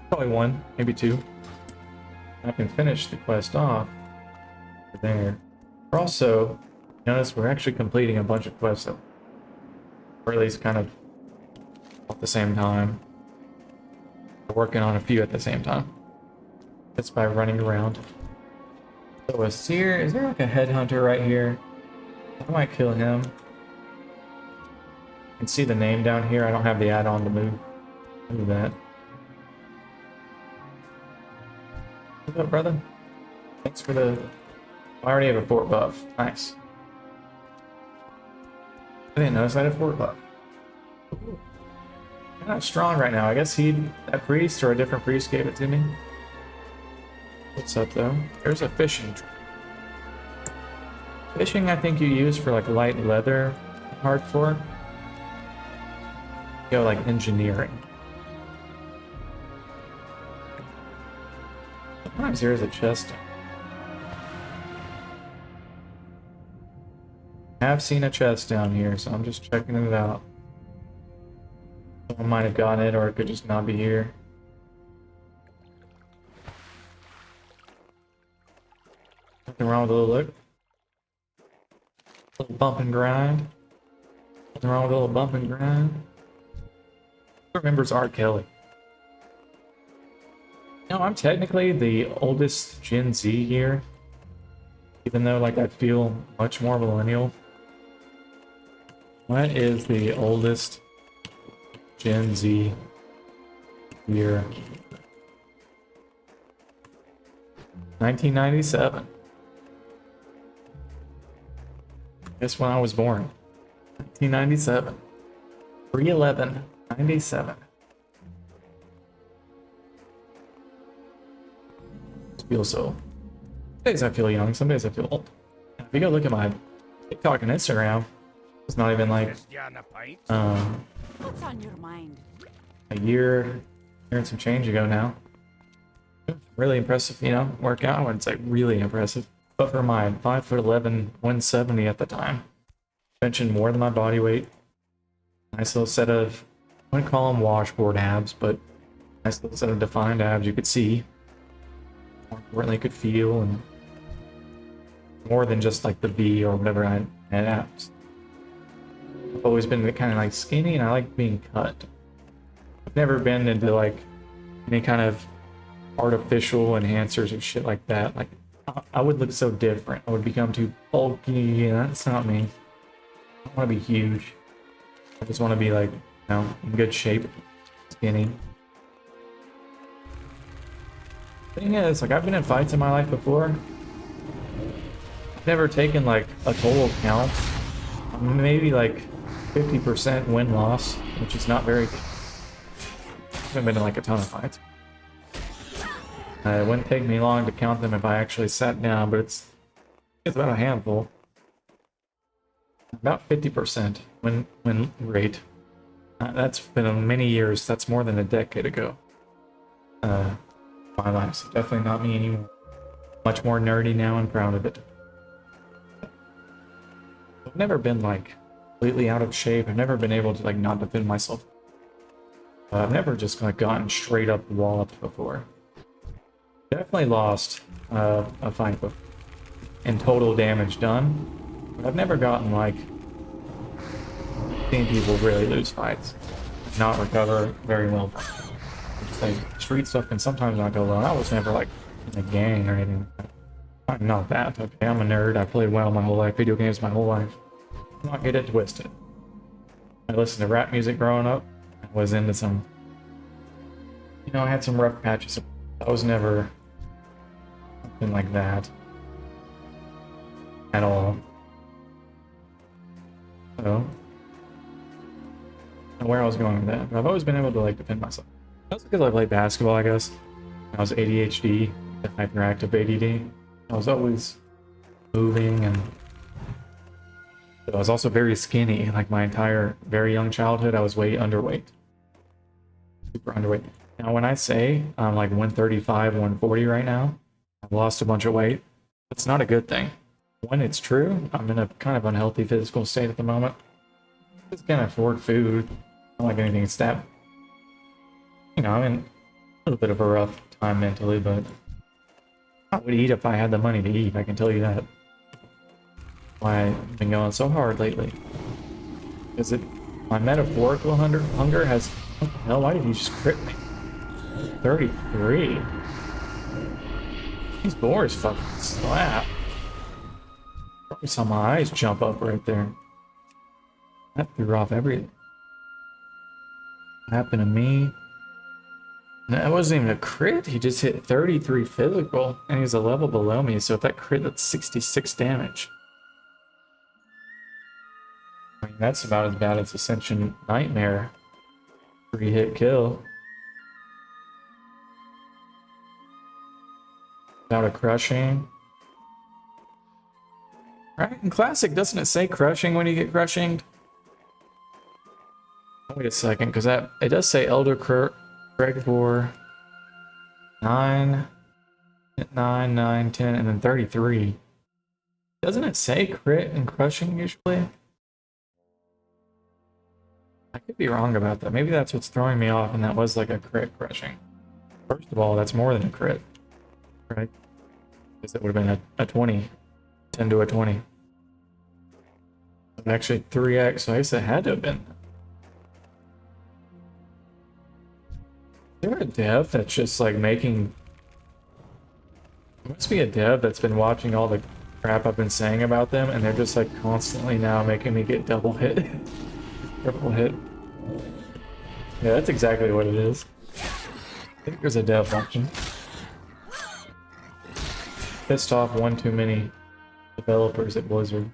Probably one, maybe two. I can finish the quest off over there. We're also, notice we're actually completing a bunch of quests, or at least kind of at the same time. We're working on a few at the same time. Just by running around. So a seer, is there like a headhunter right here? I might kill him. You can see the name down here. I don't have the add-on to move. Look at that. What's up, brother? Thanks for the... I already have a fort buff. Nice. I didn't notice I had a fort buff. Ooh. I'm not strong right now. I guess that priest or a different priest gave it to me. What's up, though? There's a fishing tree. Fishing, I think you use for like light leather hardcore. Go like engineering. Sometimes there's a chest. I have seen a chest down here, so I'm just checking it out. Someone might have gotten it, or it could just not be here. Nothing wrong with a little look. Little bump and grind. Nothing wrong with a little bump and grind. Who remembers R. Kelly? No, I'm technically the oldest Gen Z here. Even though, like, I feel much more millennial. What is the oldest Gen Z year? 1997. Guess when I was born. 1997. 3/11. 97. I feel so. Some days I feel young, some days I feel old. If you go look at my TikTok and Instagram, it's not even like What's on your mind? a year and some change ago now. Really impressive, workout. I wouldn't say really impressive. But for my 5'11", 170 at the time, benching more than my body weight. Nice little set of, I wouldn't call them washboard abs, but nice little set of defined abs you could see. More importantly, you could feel, and more than just like the V or whatever I had abs. I've always been kind of like skinny, and I like being cut. I've never been into like any kind of artificial enhancers or shit like that. Like, I would look so different. I would become too bulky, and that's not me. I don't want to be huge. I just want to be like, in good shape, skinny. Thing is, like, I've been in fights in my life before. I've never taken like a total count. Maybe like 50% win-loss, which is not very... I haven't been in like a ton of fights. It wouldn't take me long to count them if I actually sat down, but it's about a handful. About 50% win rate. That's been many years. That's more than a decade ago. My life, so definitely not me anymore. Much more nerdy now and proud of it. I've never been like completely out of shape. I've never been able to like not defend myself. I've never just like gotten straight up walloped before. Definitely lost a fight before, and total damage done. But I've never gotten like seen people really lose fights, not recover very well. Just, like, street stuff can sometimes not go well. I was never like in a gang or anything. I'm not that. Okay, I'm a nerd. I played WoW my whole life, video games my whole life. Let's not get it twisted. I listened to rap music growing up. I was into some, you know, I had some rough patches. I was never something like that at all. So, and where I was going with that, but I've always been able to like defend myself. That's because I played basketball, I guess. I was ADHD, hyperactive ADD. I was always moving, and I was also very skinny. Like my entire very young childhood, I was way underweight. Super underweight. Now when I say I'm like 135, 140 right now, I've lost a bunch of weight. That's not a good thing. When it's true, I'm in a kind of unhealthy physical state at the moment. I just can't afford food. I don't like anything that's that. You know, I'm in a little bit of a rough time mentally, but I would eat if I had the money to eat, I can tell you that. Why I've been going so hard lately. Is it my metaphorical hunger has... What the hell? Why did he just crit me? 33. These boars fucking slap. Probably saw my eyes jump up right there. That threw off everything. What happened to me? No, it wasn't even a crit. He just hit 33 physical, and he's a level below me. So if that crit, that's 66 damage. I mean, that's about as bad as Ascension Nightmare. 3-hit kill. Without a crushing. Right, in Classic, doesn't it say crushing when you get crushinged? Wait a second, because that it does say Elder Gregor 9, 9, 10, and then 33. Doesn't it say crit and crushing usually? I could be wrong about that. Maybe that's what's throwing me off, and that was like a crit crushing. First of all, that's more than a crit, right? Because it would have been a 20, 10 to a 20. Actually 3x, so I guess it had to have been. Is there a dev that's just like making... There must be a dev that's been watching all the crap I've been saying about them, and they're just like constantly now making me get double hit. Triple hit. Yeah, that's exactly what it is. I think there's a dev function. Pissed off one too many developers at Blizzard.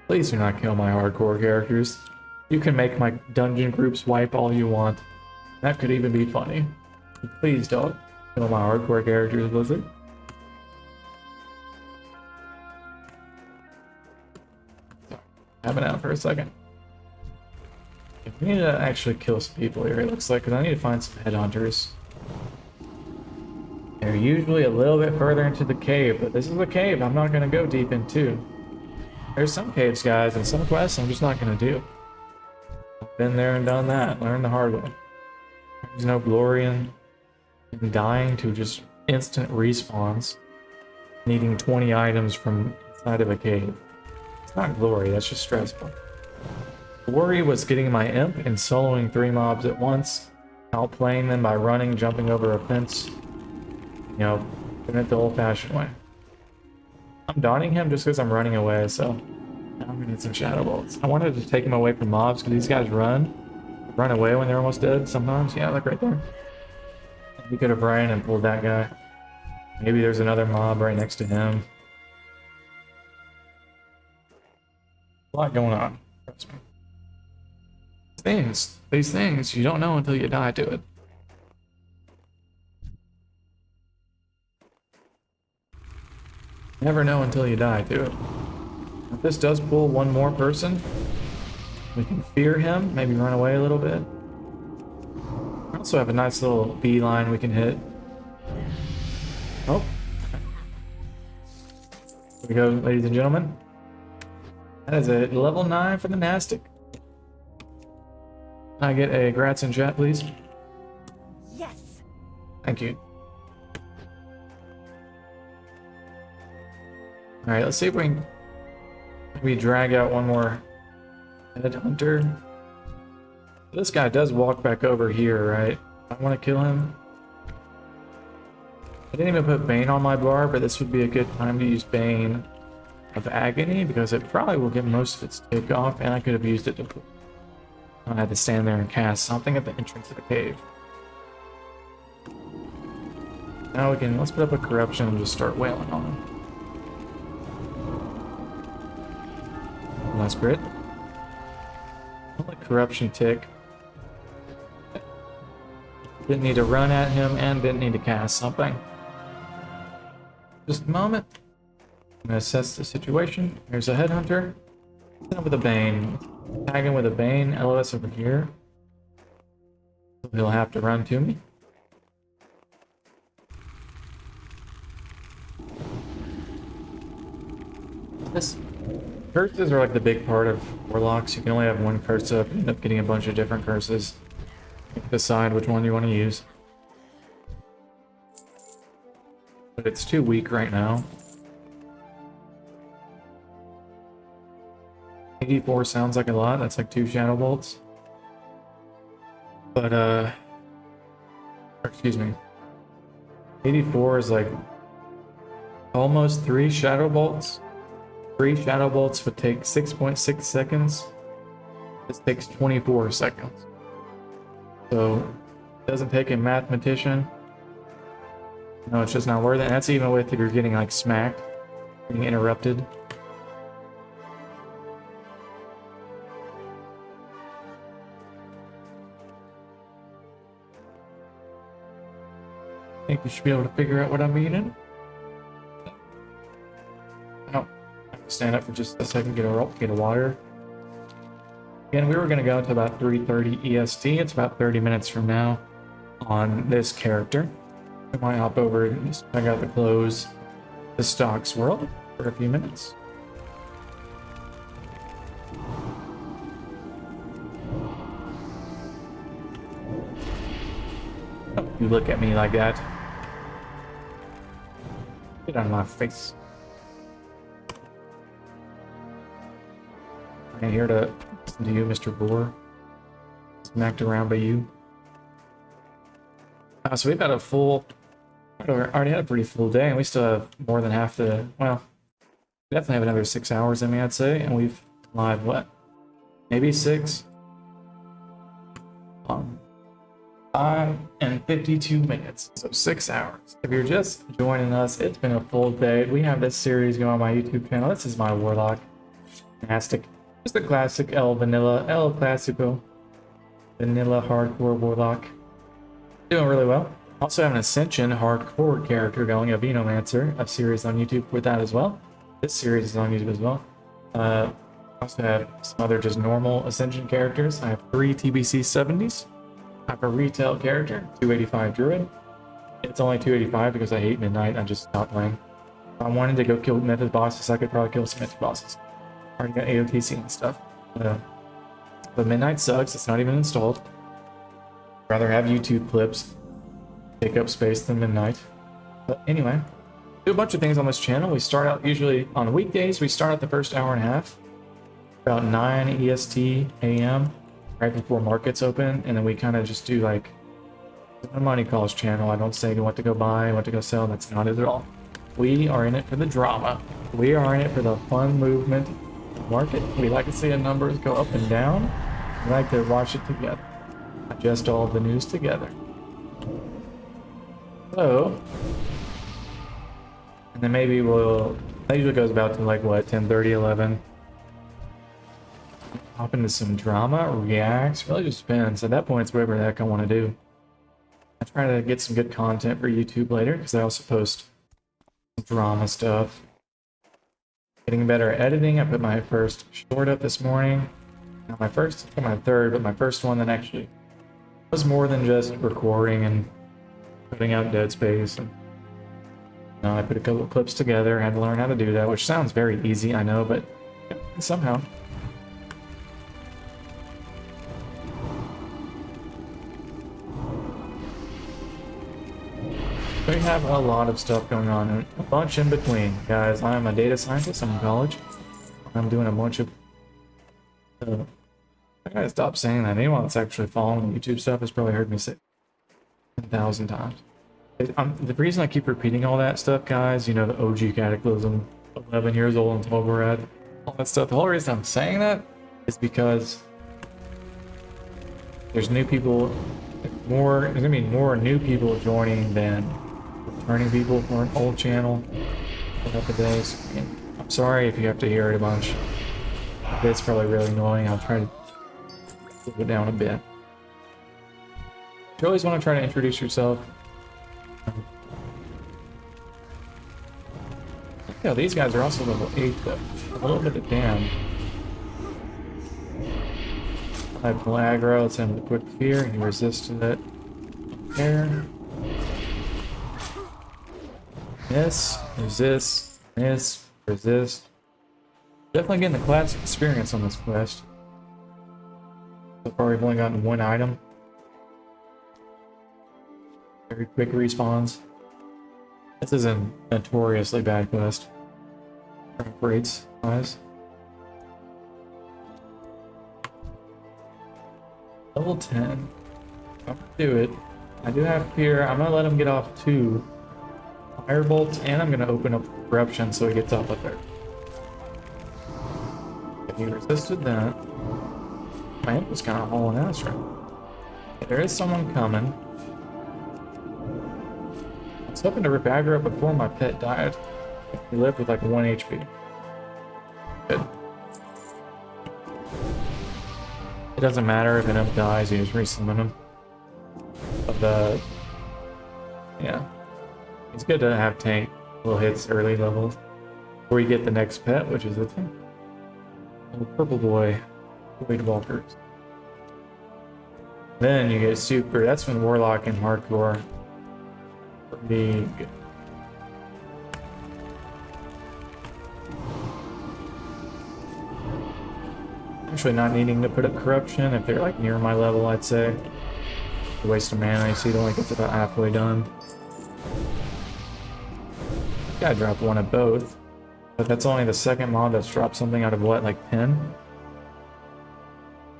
Please do not kill my hardcore characters. You can make my dungeon groups wipe all you want. That could even be funny. Please don't kill my hardcore characters, Blizzard. Sorry, I've been out for a second. We need to actually kill some people here, it looks like, because I need to find some headhunters. They're usually a little bit further into the cave, but this is a cave I'm not going to go deep into. There's some caves, guys, and some quests I'm just not going to do. I've been there and done that. Learned the hard way. There's no glory in dying to just instant respawns. Needing 20 items from inside of a cave. It's not glory, that's just stressful. Glory was getting my imp and soloing 3 mobs at once. Outplaying them by running, jumping over a fence. You know, doing it the old-fashioned way. I'm donning him just because I'm running away, so I'm gonna need some shadow bolts. I wanted to take him away from mobs because these guys run away when they're almost dead sometimes. Yeah, look right there. He could have ran and pulled that guy. Maybe there's another mob right next to him. A lot going on. Trust me. These things, you don't know until you die to it. Never know until you die to it. If this does pull one more person, we can fear him, maybe run away a little bit. We also have a nice little beeline we can hit. Oh. Here we go, ladies and gentlemen. That is a level 9 for the Nastic. Can I get a grats in chat, please? Yes. Thank you. Alright, let's see if we can maybe drag out one more headhunter. This guy does walk back over here, right? I want to kill him. I didn't even put Bane on my bar, but this would be a good time to use Bane of Agony because it probably will get most of its take off, and I could have used it to... I had to stand there and cast something at the entrance of the cave. Now we can... let's put up a corruption and just start wailing on him. Nice crit. I'll let corruption tick. Didn't need to run at him and didn't need to cast something. Just a moment. I'm gonna assess the situation. Here's a headhunter. Hit him with a Bane. Tag him with a Bane. LOS over here. He'll have to run to me. This curses are like the big part of warlocks. You can only have one curse up. You end up getting a bunch of different curses. Decide which one you want to use. But it's too weak right now. 84 sounds like a lot. That's like 2 Shadow Bolts. But, excuse me. 84 is like almost 3 Shadow Bolts. 3 Shadow Bolts would take 6.6 seconds. This takes 24 seconds. So, it doesn't take a mathematician. No, it's just not worth it. And that's even with if you're getting like smacked, getting interrupted. I think you should be able to figure out what I'm eating. Oh, I have to stand up for just a second, get a water. Again, we were going to go until about 3:30 EST. It's about 30 minutes from now on this character. I might hop over and just check out the close, the stocks world for a few minutes. Oh, you look at me like that. Get out of my face. I ain't here to listen to you, Mr. Boar. Smacked around by you. So we've had a full... I already had a pretty full day, and we still have more than half the... well, we definitely have another 6 hours in me, I'd say, and we've live, what? Maybe 6? 5 and 52 minutes, so 6 hours. If you're just joining us, it's been a full day. We have this series going on my YouTube channel. This is my Warlock. Fantastic. Just the classic El Clasico. Vanilla Hardcore Warlock. Doing really well. Also have an Ascension hardcore character going, a Venomancer, a series on YouTube with that as well. This series is on YouTube as well. Also have some other just normal Ascension characters. I have 3 TBC 70s. I have a retail character, 285 Druid. It's only 285 because I hate Midnight. I just stopped playing. If I wanted to go kill Mythic bosses, I could probably kill some Mythic bosses. Already got AOTC and stuff. But Midnight sucks. It's not even installed. I'd rather have YouTube clips take up space than Midnight. But anyway, do a bunch of things on this channel. We start out usually on weekdays. We start out the first hour and a half, about 9 EST AM, right before markets open, and then we kind of just do like a money calls channel. I don't say what to go buy, what to go sell. That's not it at all. We are in it for the drama. We are in it for the fun movement market. We like to see the numbers go up and down. We like to watch it together. Digest all of the news together. So, and then maybe that usually goes about to like what, 10:30, 11. Hop into some drama, reacts, really just depends. At that point, it's whatever the heck I want to do. I try to get some good content for YouTube later, because I also post drama stuff. Getting better at editing. I put my first short up this morning. Not my first, my third, but my first one that actually was more than just recording and putting out Dead Space. And I put a couple of clips together. Had to learn how to do that, which sounds very easy, I know, but somehow. have a lot of stuff going on, and a bunch in between. Guys, I'm a data scientist, I'm in college. I'm doing a bunch of... I gotta stop saying that. Anyone that's actually following YouTube stuff has probably heard me say 10,000 times. The reason I keep repeating all that stuff, guys, you know, the OG Cataclysm, 11 years old in Tolbarad, all that stuff, the whole reason I'm saying that is because there's new people, there's gonna be more new people joining than returning people for an old channel nowadays. And I'm sorry if you have to hear it a bunch. It's probably really annoying. I'll try to slow it down a bit. You always want to try to introduce yourself. Yeah, these guys are also level 8 though. A little bit of damn. I pull aggro, it's him with quick fear, and he resisted it. There. Miss, resist, miss, resist. Definitely getting the classic experience on this quest. So far we've only gotten one item. Very quick respawns. This is a notoriously bad quest. Rates wise. Level 10. I'm gonna do it. I do have fear. I'm gonna let him get off 2 fire bolts, and I'm gonna open up corruption so he gets off with it. If he resisted that, my imp was kind of hauling ass right. There is someone coming. I was hoping to rip aggro before my pet died. He lived with like 1 HP. Good. It doesn't matter if an imp dies, you just resummon him. But yeah. It's good to have tank little hits early levels before you get the next pet, which is a tank. Little purple boy, Void Walkers. Then you get super, that's when Warlock and Hardcore are pretty good. Actually not needing to put up corruption if they're like near my level, I'd say. A waste of mana, you see it only gets about halfway done. I dropped one of both, but that's only the second mob that's dropped something out of what, like 10?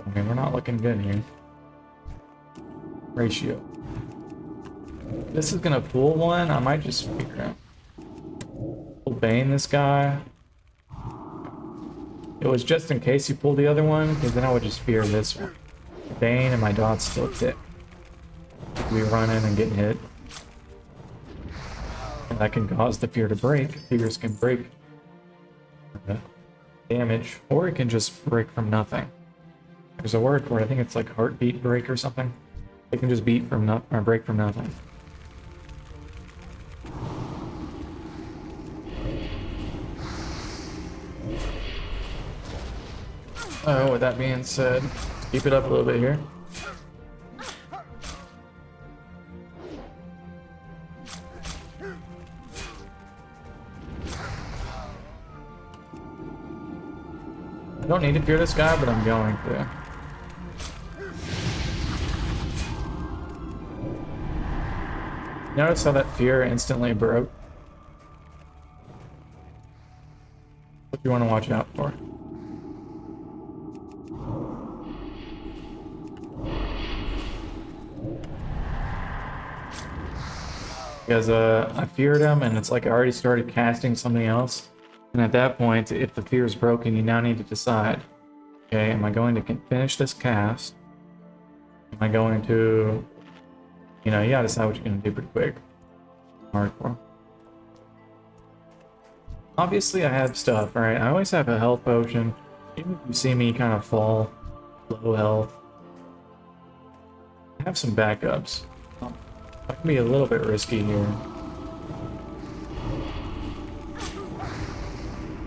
Okay, we're not looking good here. Ratio. This is gonna pull one, I might just figure out. We'll Bane this guy. It was just in case you pulled the other one, because then I would just fear this one. Bane and my dot's still tick. We running and getting hit. And that can cause the fear to break. Fears can break damage, or it can just break from nothing. There's a word for it, I think it's like heartbeat break or something. It can just beat from or break from nothing. Oh, with that being said, keep it up a little bit here. I don't need to fear this guy, but I'm going to. Notice how that fear instantly broke? What you want to watch out for? Because I feared him, and it's like I already started casting something else. And at that point, if the fear is broken, you now need to decide, okay, am I going to finish this cast? Am I going to, you know, you gotta decide what you're gonna do pretty quick. Hardcore. Obviously, I have stuff, right? I always have a health potion. Even if you see me kind of fall, low health, I have some backups. I can be a little bit risky here.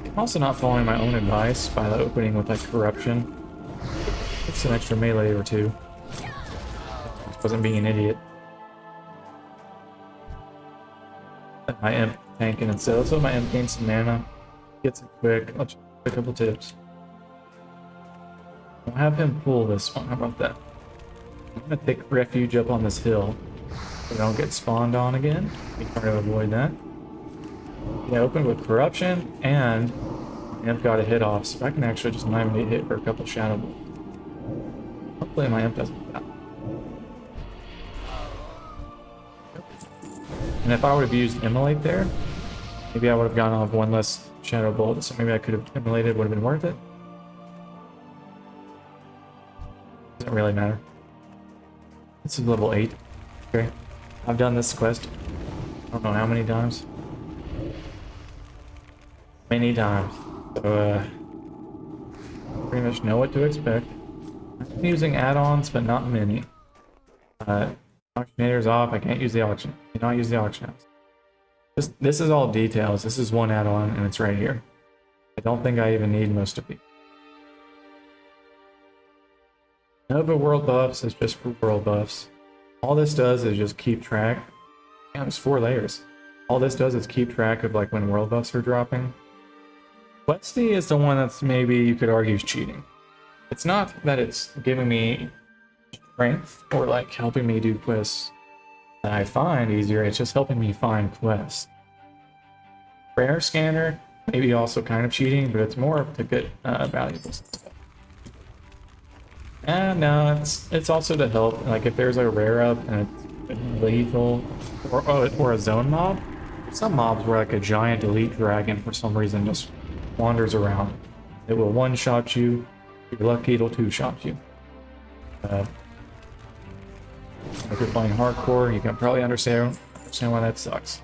I'm also not following my own advice by the opening with like corruption. It's an extra melee or two. I wasn't being an idiot. Let my imp tanking instead. Let's let my imp gain some mana. Gets it quick. I'll just a couple tips. I'll have him pull this one. How about that? I'm gonna take refuge up on this hill. We don't get spawned on again. We try to avoid that. Yeah, open with corruption, and imp got a hit off, so I can actually just not even get hit for a couple shadow bolts. Hopefully my imp doesn't die. And if I would have used immolate there, maybe I would have gotten off one less shadow bolt, so maybe I could have immolated, would have been worth it. Doesn't really matter. This is level 8. Okay. I've done this quest, I don't know how many times. Many times. So, pretty much know what to expect. I'm using add-ons, but not many. Auctionator's off, I can't use the auction. Cannot use the auction house. This is all details. This is one add-on, and it's right here. I don't think I even need most of these. Nova world buffs is just for world buffs. All this does is just keep track. Yeah, there's 4 layers. All this does is keep track of like when world buffs are dropping. Questy is the one that's maybe you could argue is cheating. It's not that it's giving me strength or like helping me do quests that I find easier, it's just helping me find quests. Rare scanner, maybe also kind of cheating, but it's more to get valuables and stuff. And it's also to help, like if there's a rare up and it's lethal, or a zone mob. Some mobs where like a giant elite dragon for some reason just wanders around. It will one-shot you. If you're lucky, it'll two-shot you. If you're playing hardcore, you can probably understand why that sucks.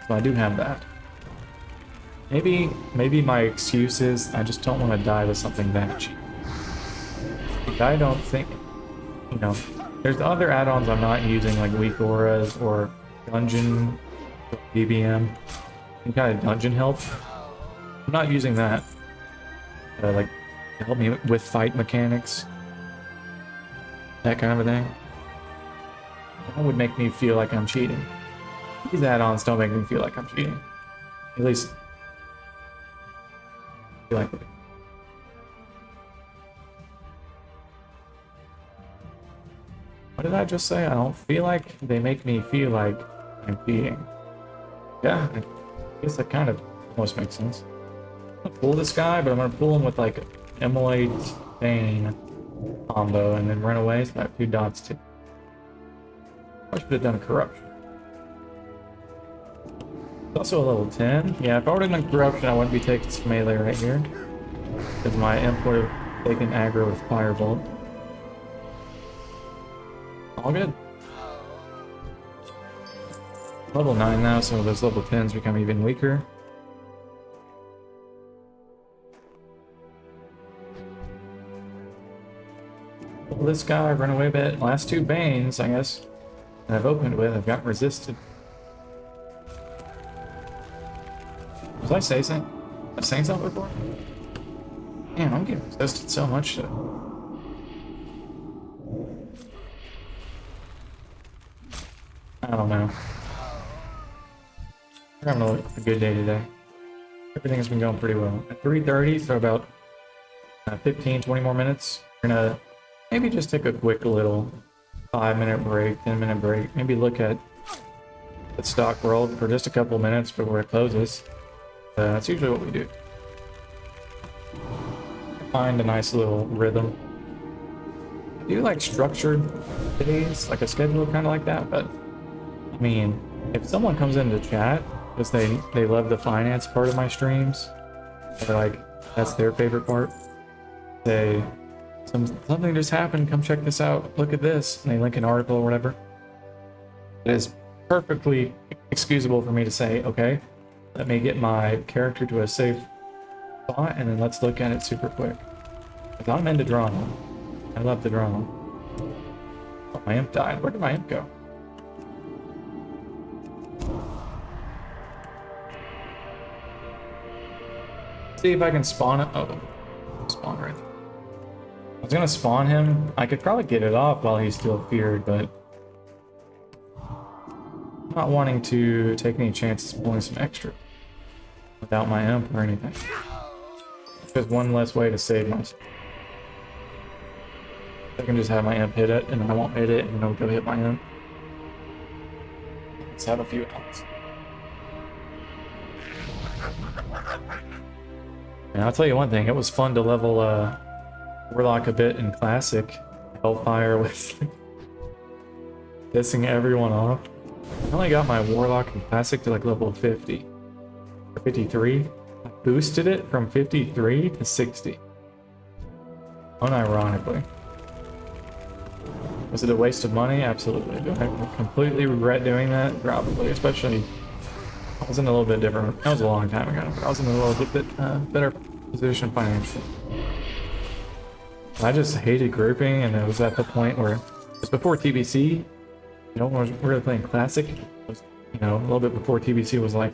So I do have that. Maybe my excuse is I just don't want to die with something that cheap. I don't think, you know, there's other add-ons I'm not using like weak auras or dungeon BBM, any kind of dungeon help. I'm not using that. Like to help me with fight mechanics, that kind of a thing. That would make me feel like I'm cheating. These add-ons don't make me feel like I'm cheating. At least I feel like it. What did I just say? I don't feel like they make me feel like I'm cheating. Yeah, I guess that kind of almost makes sense. I'm gonna pull this guy, but I'm gonna pull him with like Immolate Bane combo and then run away, so I have 2 dots too. I should have done Corruption. It's also a level 10. Yeah, if I would have done Corruption, I wouldn't be taking some melee right here. Because my imp would have taken aggro with Firebolt. All good. Level 9 now, so those level 10s become even weaker. Pull this guy, run away a bit. Last 2 Banes, I guess, that I've opened with, I've got resisted. Was I saying something? Was I saying something before? Damn, I'm getting resisted so much though. I don't know. We're having a good day today. Everything's been going pretty well. At 3:30, so about 15-20 more minutes. We're gonna maybe just take a quick little 5-minute break, 10-minute break. Maybe look at the stock world for just a couple minutes before it closes. That's usually what we do. Find a nice little rhythm. I do like structured days, like a schedule kind of like that, but I mean, if someone comes into chat because they love the finance part of my streams, or like that's their favorite part, say something just happened, come check this out, look at this, and they link an article or whatever, it is perfectly excusable for me to say, okay, let me get my character to a safe spot and then let's look at it super quick. Because I'm into drama. I love the drama. Oh, my imp died. Where did my imp go? See if I can spawn it. Oh, spawn right there. I was gonna spawn him. I could probably get it off while he's still feared, but I'm not wanting to take any chances pulling some extra without my imp or anything. Just one less way to save myself. I can just have my imp hit it, and then I won't hit it, and it'll go hit my imp. Let's have a few outs. And I'll tell you one thing, it was fun to level Warlock a bit in Classic. Hellfire was pissing everyone off. I only got my Warlock in Classic to like level 50. Or 53. I boosted it from 53 to 60. Unironically. Was it a waste of money? Absolutely. Do I completely regret doing that? Probably. Especially, I was in a little bit different. That was a long time ago. But I was in a little bit better position financially. I just hated grouping, and it was at the point where it was before TBC. No one was really playing Classic. It was, you know, a little bit before TBC was like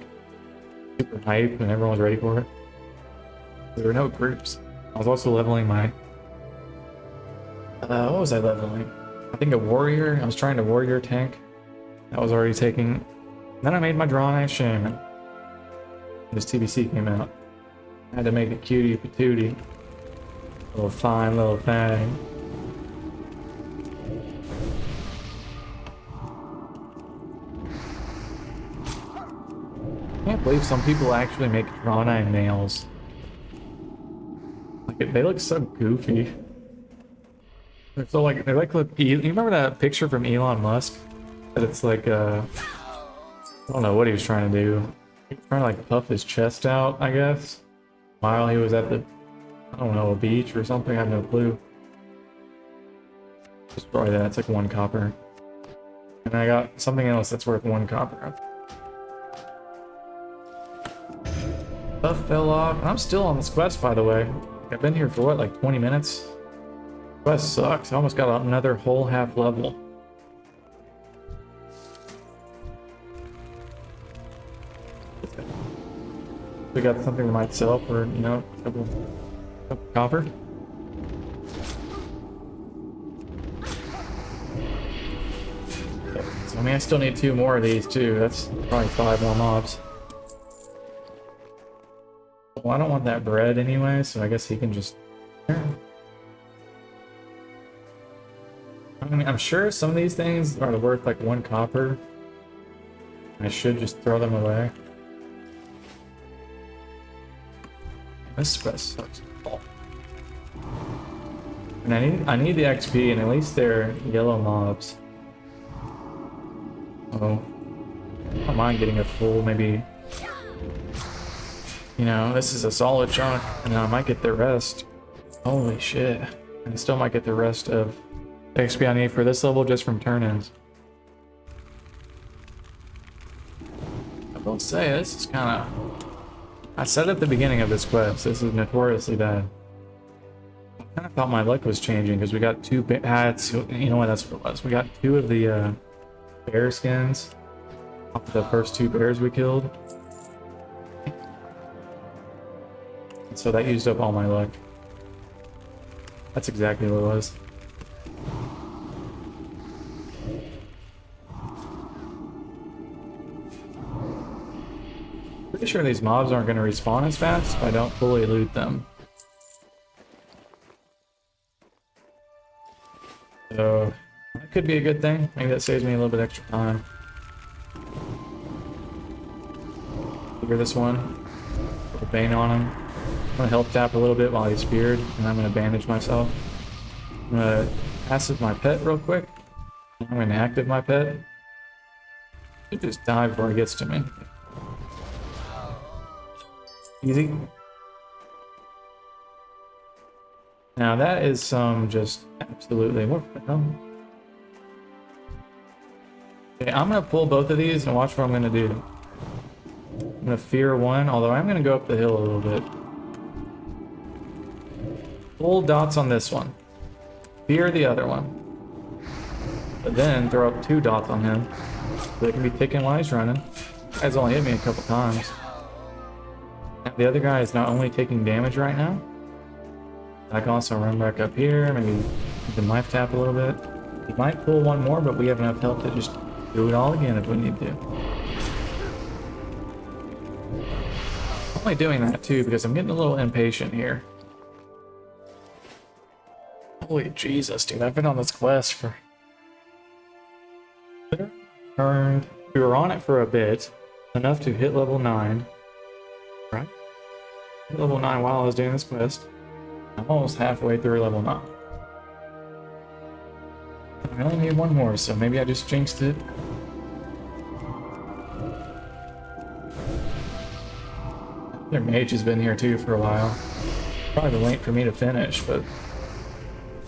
super hype and everyone was ready for it. There were no groups. I was also leveling my. What was I leveling? I think a warrior. I was trying to warrior tank. That was already taking. Then I made my drawn eye shaman. This TBC came out. I had to make it cutie patootie. Little fine little thing. I can't believe some people actually make drawn eye nails. Like they look so goofy. They're so like you remember that picture from Elon Musk? That it's like I don't know what he was trying to do. He was trying to like puff his chest out, I guess, while he was at the I don't know, a beach or something. I have no clue. Destroy that. It's like 1 copper. And I got something else that's worth 1 copper. Stuff fell off. I'm still on this quest, by the way. I've been here for what, like 20 minutes? Quest sucks. I almost got another whole half level. We got something that might sell for, you know, a couple copper. So I mean, I still need 2 more of these too. That's probably 5 more mobs. Well, I don't want that bread anyway, so I guess he can just. I mean, I'm sure some of these things are worth like 1 copper. I should just throw them away. This quest sucks. And I need the XP, and at least they're yellow mobs. Oh, I don't mind getting a full, maybe. You know, this is a solid chunk, and I might get the rest. Holy shit! And I still might get the rest of the XP I need for this level just from turn-ins. I will say this is kind of. I said at the beginning of this quest, this is notoriously bad. I kind of thought my luck was changing because we got 2 hats. You know what? That's what it was. We got 2 of the bear skins off the first 2 bears we killed. And so that used up all my luck. That's exactly what it was. Pretty sure these mobs aren't going to respawn as fast if I don't fully loot them. So, that could be a good thing. Maybe that saves me a little bit extra time. Figure this one. Put a Bane on him. I'm going to health tap a little bit while he's speared, and I'm going to bandage myself. I'm going to passive my pet real quick. I'm going to active my pet. Should just die before he gets to me. Easy. Now that is some just absolutely what the hell? Okay, I'm gonna pull both of these and watch what I'm gonna do. I'm gonna fear one, although I'm gonna go up the hill a little bit. Pull dots on this one. Fear the other one. But then throw up 2 dots on him. So they can be ticking while he's running. This guy's only hit me a couple times. The other guy is not only taking damage right now. I can also run back up here, maybe the knife tap a little bit. He might pull 1 more, but we have enough health to just do it all again if we need to. I'm only doing that too because I'm getting a little impatient here. Holy Jesus, dude, I've been on this quest for... Turned... We were on it for a bit, enough to hit level 9. Right? Hit level 9 while I was doing this quest. I'm almost halfway through level 9. I only need one more, so maybe I just jinxed it. Their mage has been here too for a while. Probably late for me to finish, but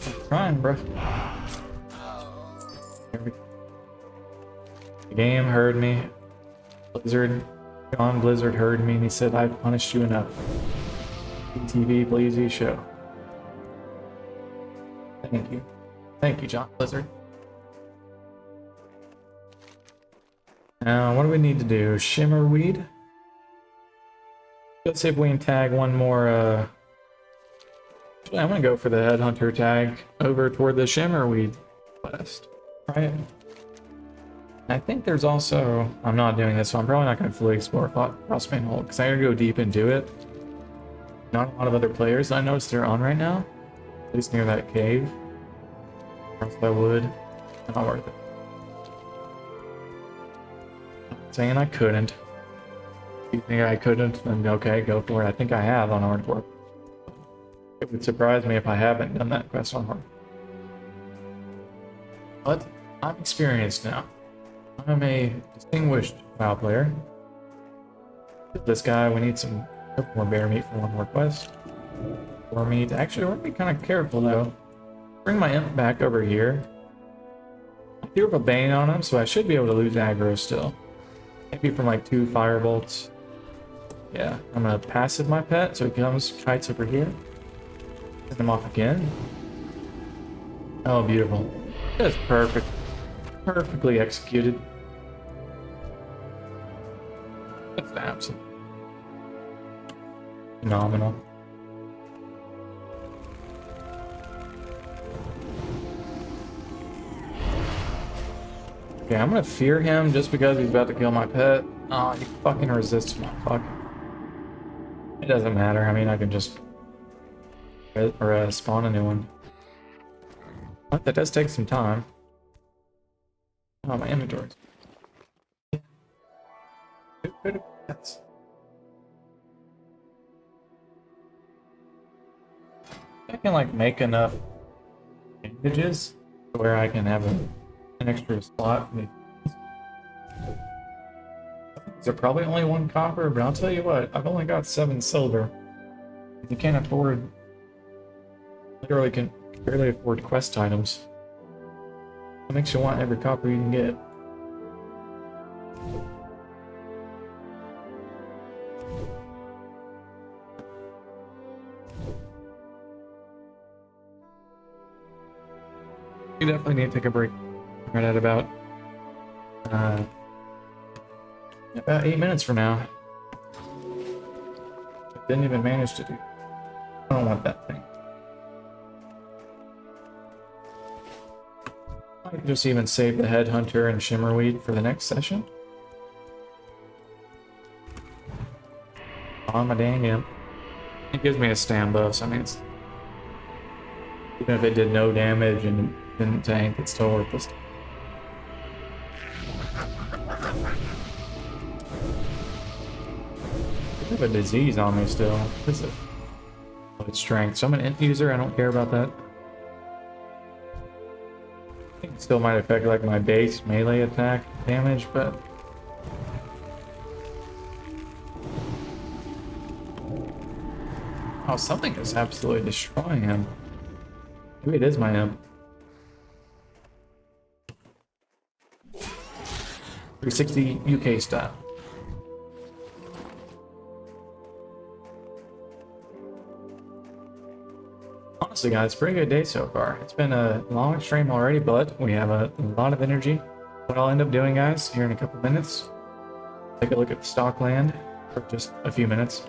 I'm trying, bro. The game heard me. Blizzard, John Blizzard heard me, and he said, "I've punished you enough. TV, Blazy show." Thank you, John Blizzard. Now, what do we need to do? Shimmerweed. Let's see if we can tag one more, Actually, I'm gonna go for the Headhunter tag over toward the Shimmerweed quest. Right? I think there's also... I'm not doing this, so I'm probably not gonna fully explore Frostbane Hold, because I gotta go deep into it. Not a lot of other players I noticed they're on right now. At least near that cave. Or else I would. Not worth it. Not saying I couldn't. If you think I couldn't, then okay, go for it. I think I have on Hardcore. It would surprise me if I haven't done that quest on Hard. But I'm experienced now. I'm a distinguished WoW player. This guy, we need some couple more bear meat for one more quest. Boar meat. Actually, I want to be kind of careful though. Bring my imp back over here. I threw up a bane on him, so I should be able to lose aggro still. Maybe from like 2 firebolt. Yeah, I'm gonna passive my pet so he comes, kites over here. Send him off again. Oh, beautiful. That's perfect. Perfectly executed. That's absolutely phenomenal. Okay, I'm gonna fear him just because he's about to kill my pet. Oh, he fucking resisted my fuck. It doesn't matter. I mean, I can just spawn a new one. But that does take some time. Oh, my inventory. Yes. I can like make enough bandages where I can have an extra slot. They're probably only 1 copper, but I'll tell you what, I've only got 7 silver. You can't afford, literally can barely afford quest items. It makes you want every copper you can get. You definitely need to take a break right at about 8 minutes from now. I didn't even manage to do. I don't want that thing. I could just even save the Headhunter and Shimmerweed for the next session. On my dang imp. It gives me a stam buff, so I mean, it's, even if it did no damage and didn't tank, it's still worthless. I have a disease on me still. What is it? Oh, it's strength. So I'm an int user, I don't care about that. I think it still might affect like my base melee attack damage, but oh, something is absolutely destroying him. Maybe it is my imp. 360 UK style. Honestly, guys, pretty good day so far. It's been a long stream already, but we have a lot of energy. What I'll end up doing, guys, here in a couple minutes, take a look at the stock land for just a few minutes.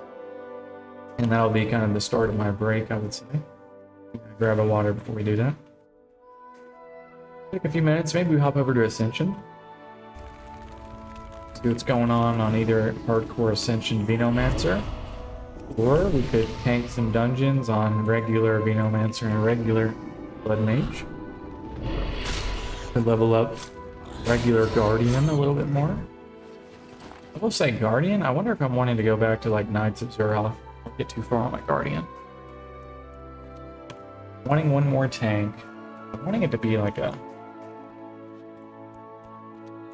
And that'll be kind of the start of my break, I would say. Grab a water before we do that. Take a few minutes, maybe we hop over to Ascension. See what's going on either Hardcore Ascension Venomancer, or we could tank some dungeons on regular Venomancer and regular Blood Mage. Could level up regular Guardian a little bit more. I will say Guardian. I wonder if I'm wanting to go back to like Knights of Xerath. Don't get too far on my Guardian. Wanting one more tank. I'm wanting it to be like a...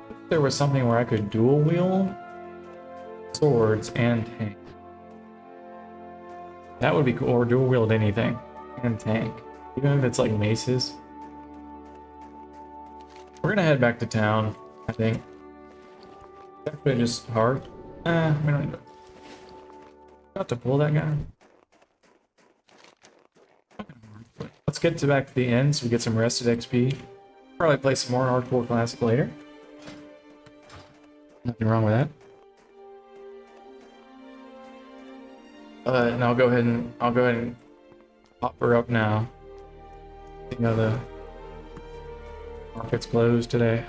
If there was something where I could dual wield swords and tank. That would be cool. Or dual wield anything and tank. Even if it's like maces. We're gonna head back to town, I think. It's actually just hard. We don't need to. Got to pull that guy. Let's get to back to the end so we get some rested XP. Probably play some more Hardcore Classic later. Nothing wrong with that. And I'll go ahead and pop her up now. You know the market's closed today.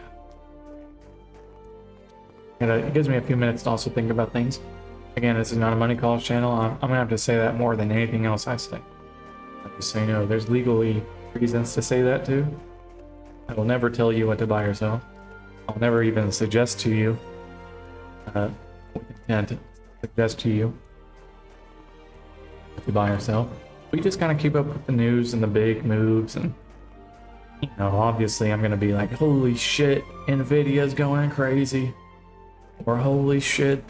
And it gives me a few minutes to also think about things. Again, this is not a money calls channel. I'm gonna have to say that more than anything else I say. Just so you know, there's legally reasons to say that too. I will never tell you what to buy or sell. I'll never even suggest to you. With intent to suggest to you what to buy or sell. We just kind of keep up with the news and the big moves, and you know, obviously I'm gonna be like, holy shit, Nvidia's going crazy, or holy shit,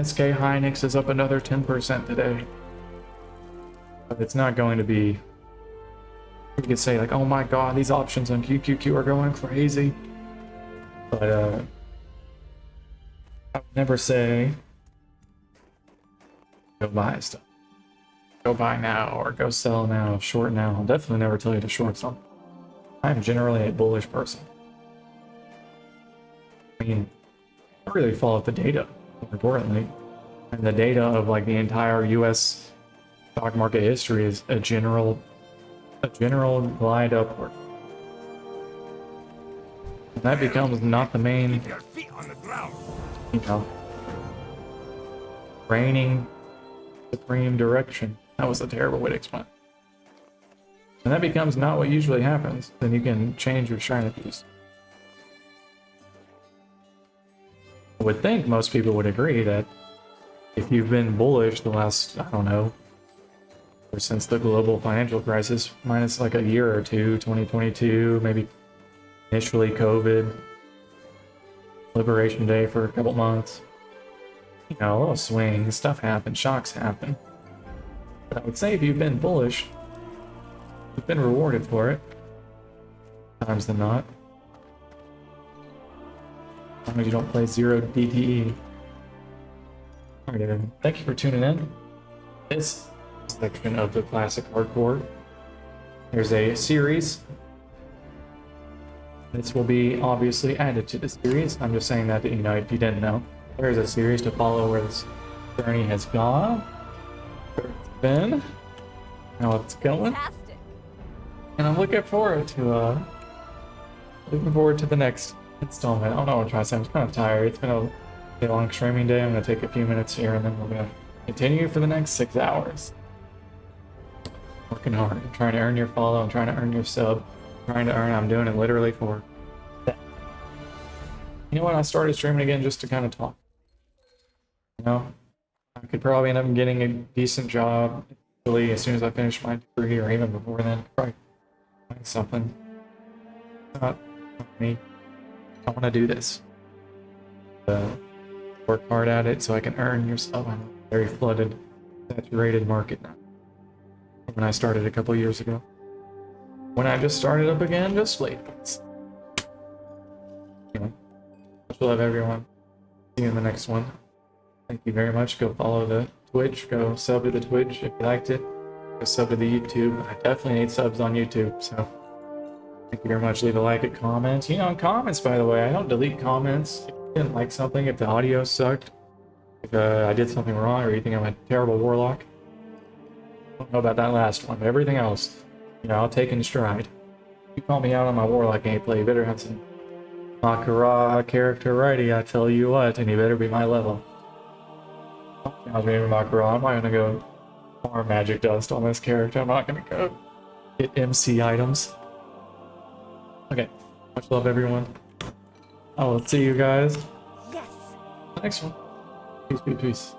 SK Hynix is up another 10% today. But it's not going to be, you could say like, oh my god, these options on QQQ are going crazy. But I would never say go buy stuff. Go buy now or go sell now, short now. I'll definitely never tell you to short something. I'm generally a bullish person. I mean, I really follow the data, more importantly. And the data of like the entire US stock market history is a general glide upward. And that becomes not the main, Keep your feet on the ground. you know, reigning supreme direction. That was a terrible way to explain it. And that becomes not what usually happens. Then you can change your strategies. I would think most people would agree that if you've been bullish the last, I don't know, or since the global financial crisis, minus like a year or two, 2022, maybe initially COVID, Liberation Day for a couple months, you know, a little swings, stuff happens, shocks happen. But I would say if you've been bullish, you've been rewarded for it, times than not. As long as you don't play 0 DTE. Alright, everyone. Thank you for tuning in. This section of the Classic Hardcore. There's a series. This will be obviously added to the series. I'm just saying that, you know, if you didn't know. There's a series to follow where this journey has gone, where it's been, how it's going. Fantastic. And I'm looking forward to the next installment. I don't know what I'm trying to say. I'm kind of tired. It's been a long streaming day. I'm going to take a few minutes here and then we're going to continue for the next 6 hours. Working hard. I'm trying to earn your follow. I'm trying to earn your sub. I'm doing it literally for that. You know what? I started streaming again just to kind of talk. You know, I could probably end up getting a decent job really as soon as I finish my degree, or even before then. Probably find something. Not me. I want to do this. Work hard at it so I can earn your sub. I'm a very flooded, saturated market now. When I started a couple years ago. When I just started up again, just wait. Anyway, much love, everyone. See you in the next one. Thank you very much. Go follow the Twitch. Go sub to the Twitch if you liked it. Go sub to the YouTube. I definitely need subs on YouTube, so thank you very much. Leave a like, a comment. You know, comments, by the way, I don't delete comments. If you didn't like something, if the audio sucked, if I did something wrong, or you think I'm a terrible warlock. I don't know about that last one, but everything else, you know, I'll take in stride. If you call me out on my warlock gameplay, you better have some Makara character ready, I tell you what, and you better be my level. I was maybe Makara, I'm not gonna go farm magic dust on this character. I'm not gonna go Get MC items. Okay. Much love, everyone. I will see you guys Yes. next one. Peace, peace, peace.